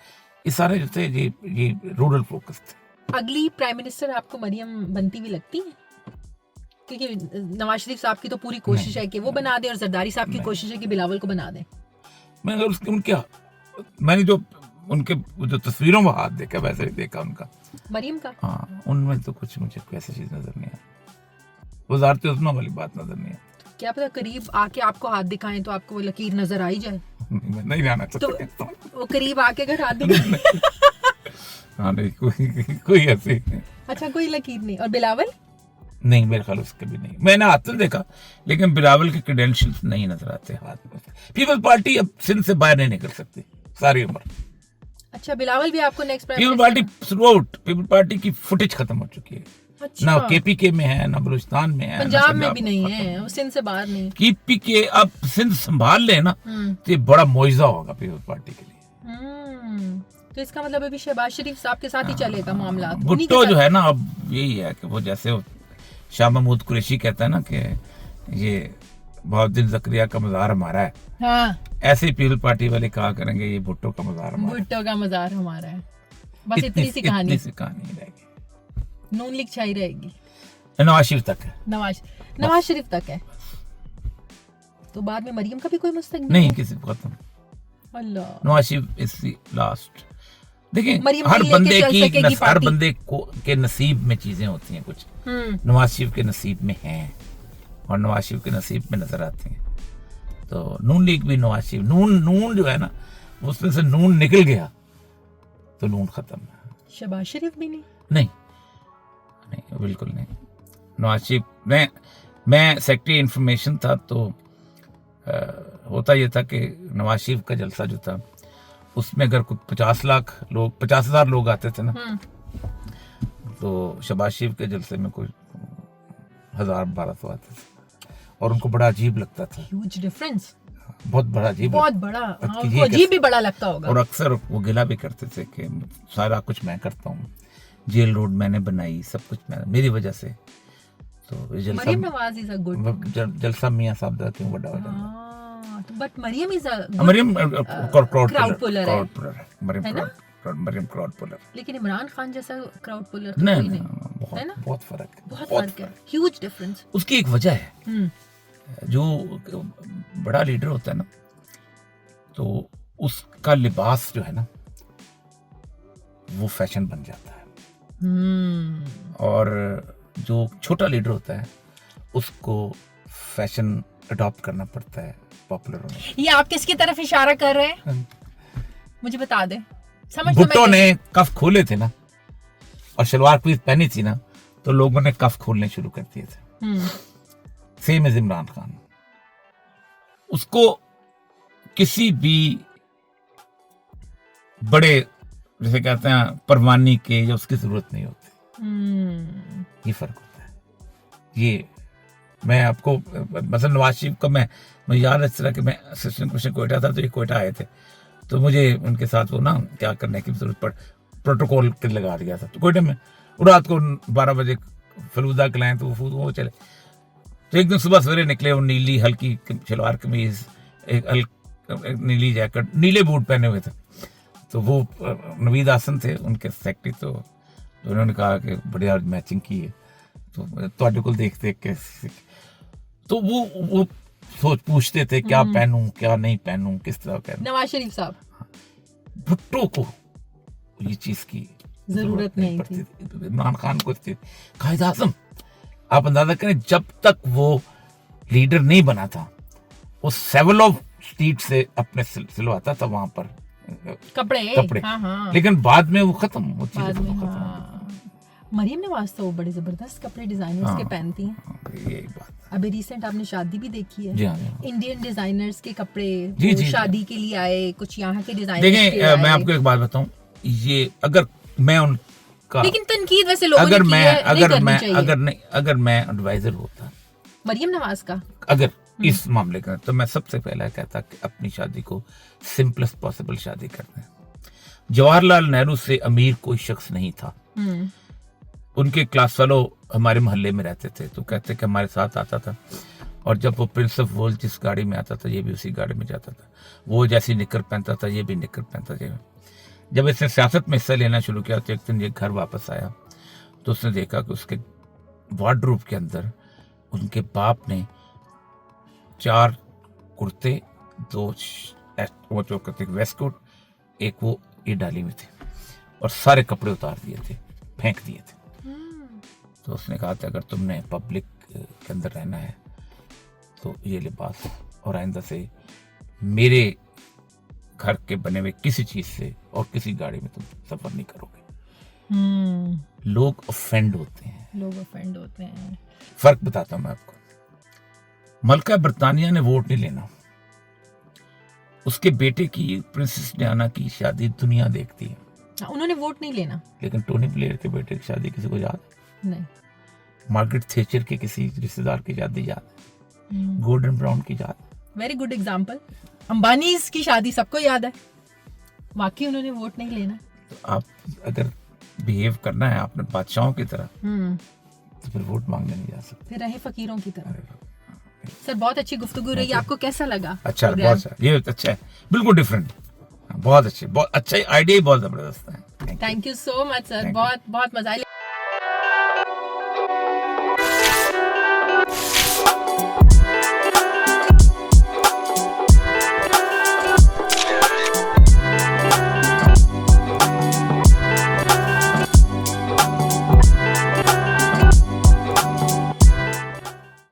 ये सारे जो थे ये रूरल फोकस थे। अगली प्राइम मिनिस्टर आपको मरियम बनती हुई लगती है? क्योंकि नवाज शरीफ साहब की तो पूरी कोशिश है कि वो बना दे और जरदारी साहब की कोशिश है कि बिलावल को बना दे। मैंने जो उनके जो तस्वीरों में हाथ देखा वैसे ही देखा उनका मरियम का। हाँ उनमें तो कुछ मुझे ऐसी चीज नजर नहीं आई, वज़ारत उज़्मा वाली बात नजर नहीं आई। क्या पता करीब आके आपको हाथ दिखाएं तो आपको वो लकीर नजर आ ही जाए। नहीं जाना चाहता तो वो करीब आके अगर हाथ दिखाएं। हाँ नहीं कोई ऐसी। अच्छा कोई लकीर नहीं। और बिलावल? नहीं मेरे ख्याल उसके भी नहीं। मैंने हाथ तो देखा लेकिन बिलावल के क्रेडेंशियल्स नहीं नजर आते हाथ में। पीपल्स पार्टी अब सिंध से बाहर नहीं निकल सकती सारी उम्र। अच्छा बिलावल भी आपको next people party throughout people party की फुटेज खत्म हो चुकी है। अच्छा। ना केपीके में है, ना बलूचिस्तान में है, पंजाब में भी नहीं है, वो सिंध से बाहर नहीं। केपीके अब सिंध संभाल ले ना तो ये बड़ा मुआवजा होगा पीपल पार्टी के लिए। तो इसका मतलब अभी शहबाज शरीफ साहब के साथ ही चलेगा मामला। भुट्टो जो है ना अब यही है कि वो जैसे शाह महमूद कुरैशी कहता है ना कि ये बहाउद्दीन ज़करिया का मज़ार हमारा है। हाँ। ऐसे ही पीपल पार्टी वाले कहा करेंगे ये भुट्टो का मज़ार हमारा है। भुट्टो का मज़ार हमारा है। बस इतनी सी कहानी रहेगी। नून लीग छाई रहेगी। नवाज शरीफ तक है। नवाज शरीफ तक है। तो बाद में मरियम का भी कोई मुस्तकबिल नहीं, किसी को खत्म। अल्लाह। Nawaz Sharif is the last. देखिए हर बंदे के नसीब में चीजें होती हैं कुछ। नवाज शरीफ के नसीब में हैं और नवाज शरीफ के नसीब में नजर आती हैं। तो नून लीग भी नवाज शरीफ नून जो है ना उसमें से नून निकल गया तो नून खत्म है। शहबाज शरीफ भी नहीं बिल्कुल नहीं। नवाज शरीफ मैं सेक्रेटरी इंफॉर्मेशन था तो होता ये था कि नवाज शरीफ का जलसा जो था उसमें अगर कोई 50,000 लोग आते थे ना तो शहबाज शरीफ के जलसे में कोई 1,000-1,200 आते थे और उनको बड़ा अजीब लगता था। Huge difference. बहुत बड़ा अजीब भी बड़ा लगता होगा। और अक्सर वो गिला भी करते थे कि सारा कुछ मैं करता हूँ, जेल रोड मैंने बनाई, सब कुछ मेरी वजह से। तो ये Maryam Nawaz is a good, जलसा मियां साहब दा क्यों बड़ा हो जाता हाँ, but Maryam is a Maryam crowd puller है, मरियम है ना? मरियम क्राउड पुलर लेकिन इमरान खान जैसा क्राउड पुलर तो नहीं कोई नहीं, नहीं, है ना? बहुत फर्क है, बहुत फर्क है, ह्यूज डिफरेंस। उसकी एक वजह है, जो बड़ा लीडर होता है ना, तो उसका लिबास जो है ना वो फैशन बन जाता है, और जो छोटा लीडर होता है उसको फैशन अडॉप्ट करना पड़ता है पॉपुलर होने। ये आप किसकी तरफ इशारा कर रहे हैं, मुझे बता दे। समझ भुट्टो ने कफ खोले थे ना और शलवार कमीज पहनी थी ना, तो लोगों ने कफ खोलने शुरू कर दिए थे। सेम एज इमरान खान, उसको किसी भी बड़े जैसे कहते हैं परवानी के या उसकी जरूरत नहीं होती। ये फर्क होता है। ये मैं आपको मतलब नवाज शरीफ को मुझे याद है इस तरह कि मैं असिस्टेंट कमिश्नर कोयटा था, तो ये कोयटा आए थे, तो मुझे उनके साथ वो ना क्या करने की जरूरत पड़, प्रोटोकॉल के लगा दिया था। तो कोयटा में रात को 12 बजे फलूदा खिलाएं तो वो चले। तो एक दिन सुबह सवेरे निकले, वो नीली हल्की शलवार कमीज, एक नीली जैकेट, नीले बूट पहने हुए थे। तो वो नवीद हासन थे उनके सेक्रेटरी, तो उन्होंने कहा कि बढ़िया मैचिंग की है, तो ਤੁਹਾਡੇ ਕੋਲ देखते के, तो वो सोच पूछते थे क्या पहनूं क्या नहीं पहनूं, किस तरह पहनूं। नवाज शरीफ साहब, भुट्टो को ये चीज की जरूरत नहीं थी, इमरान खान को थी। कायद आजम, आप अंदाजा करें, जब तक वो लीडर नहीं बना था वो सेवल ऑफ स्ट्रीट से अपने सिलवाता था वहां पर कपड़े। हाँ। लेकिन बाद में वो खत्म, वो चीजें बाद में, खत्म। हाँ। मरियम नवाज तो बड़े जबरदस्त कपड़े डिजाइनर्स के पहनती हैं। यही बात। अभी रिसेंट आपने शादी भी देखी है, जी हाँ। इंडियन डिजाइनर्स के कपड़े जी, वो जी, शादी के लिए आए, कुछ यहाँ के डिजाइनर्स देखिए मैं आपको एक बात बताऊं, ये अगर मैं उनका, लेकिन तनकीद वैसे लोगों ने की है, अगर मैं एडवाइजर होता मरियम नवाज का, अगर इस मामले का, तो मैं सबसे पहला कहता कि अपनी शादी को सिंपलेस्ट पॉसिबल शादी करते हैं। जवाहरलाल नेहरू से अमीर कोई शख्स नहीं था। उनके क्लास फेलो हमारे मोहल्ले में रहते थे, तो कहते कि हमारे साथ आता था, और जब वो प्रिंस ऑफ वेल्स जिस गाड़ी में आता था ये भी उसी गाड़ी में जाता था, वो जैसी निकर पहनता था ये भी निकर पहनता था। जब इसने सियासत में हिस्सा लेना शुरू किया तो एक दिन ये घर वापस आया, तो उसने देखा कि उसके वार्डरोब के अंदर उनके बाप ने 4 कुर्ते, 2 वो जो कहते वेस्ट कोट, एक वो ये डाली हुई थी, और सारे कपड़े उतार दिए थे, फेंक दिए थे। तो उसने कहा था अगर तुमने पब्लिक के अंदर रहना है तो ये लिबास, और आइंदा से मेरे घर के बने हुए किसी चीज से और किसी गाड़ी में तुम सफर नहीं करोगे। लोग ऑफेंड होते हैं। फर्क बताता हूं मैं आपको। मलका बरतानिया ने वोट नहीं लेना, उसके बेटे की प्रिंसेस डायना की शादी दुनिया देखती है, उन्होंने वोट नहीं लेना। लेकिन टोनी ब्लेयर के बेटे की शादी किसी को याद नहीं, मार्गरेट थेचर के किसी रिश्तेदार की शादी याद, गॉर्डन ब्राउन की याद। Very good example. अंबानी की शादी सबको याद है, बाकी उन्होंने वोट नहीं लेना। तो आप अगर बिहेव करना है आपने बादशाहों की तरह, तो फिर वोट मांगने नहीं जा सकते, फिर रहे फकीरों की तरह। सर बहुत अच्छी गुफ्तगू रही, आपको कैसा लगा? अच्छा, बहुत अच्छा, ये अच्छा है, बिल्कुल डिफरेंट, बहुत अच्छे, बहुत अच्छा आइडिया, बहुत जबरदस्त है। Thank you so much sir, बहुत बहुत मजा आया।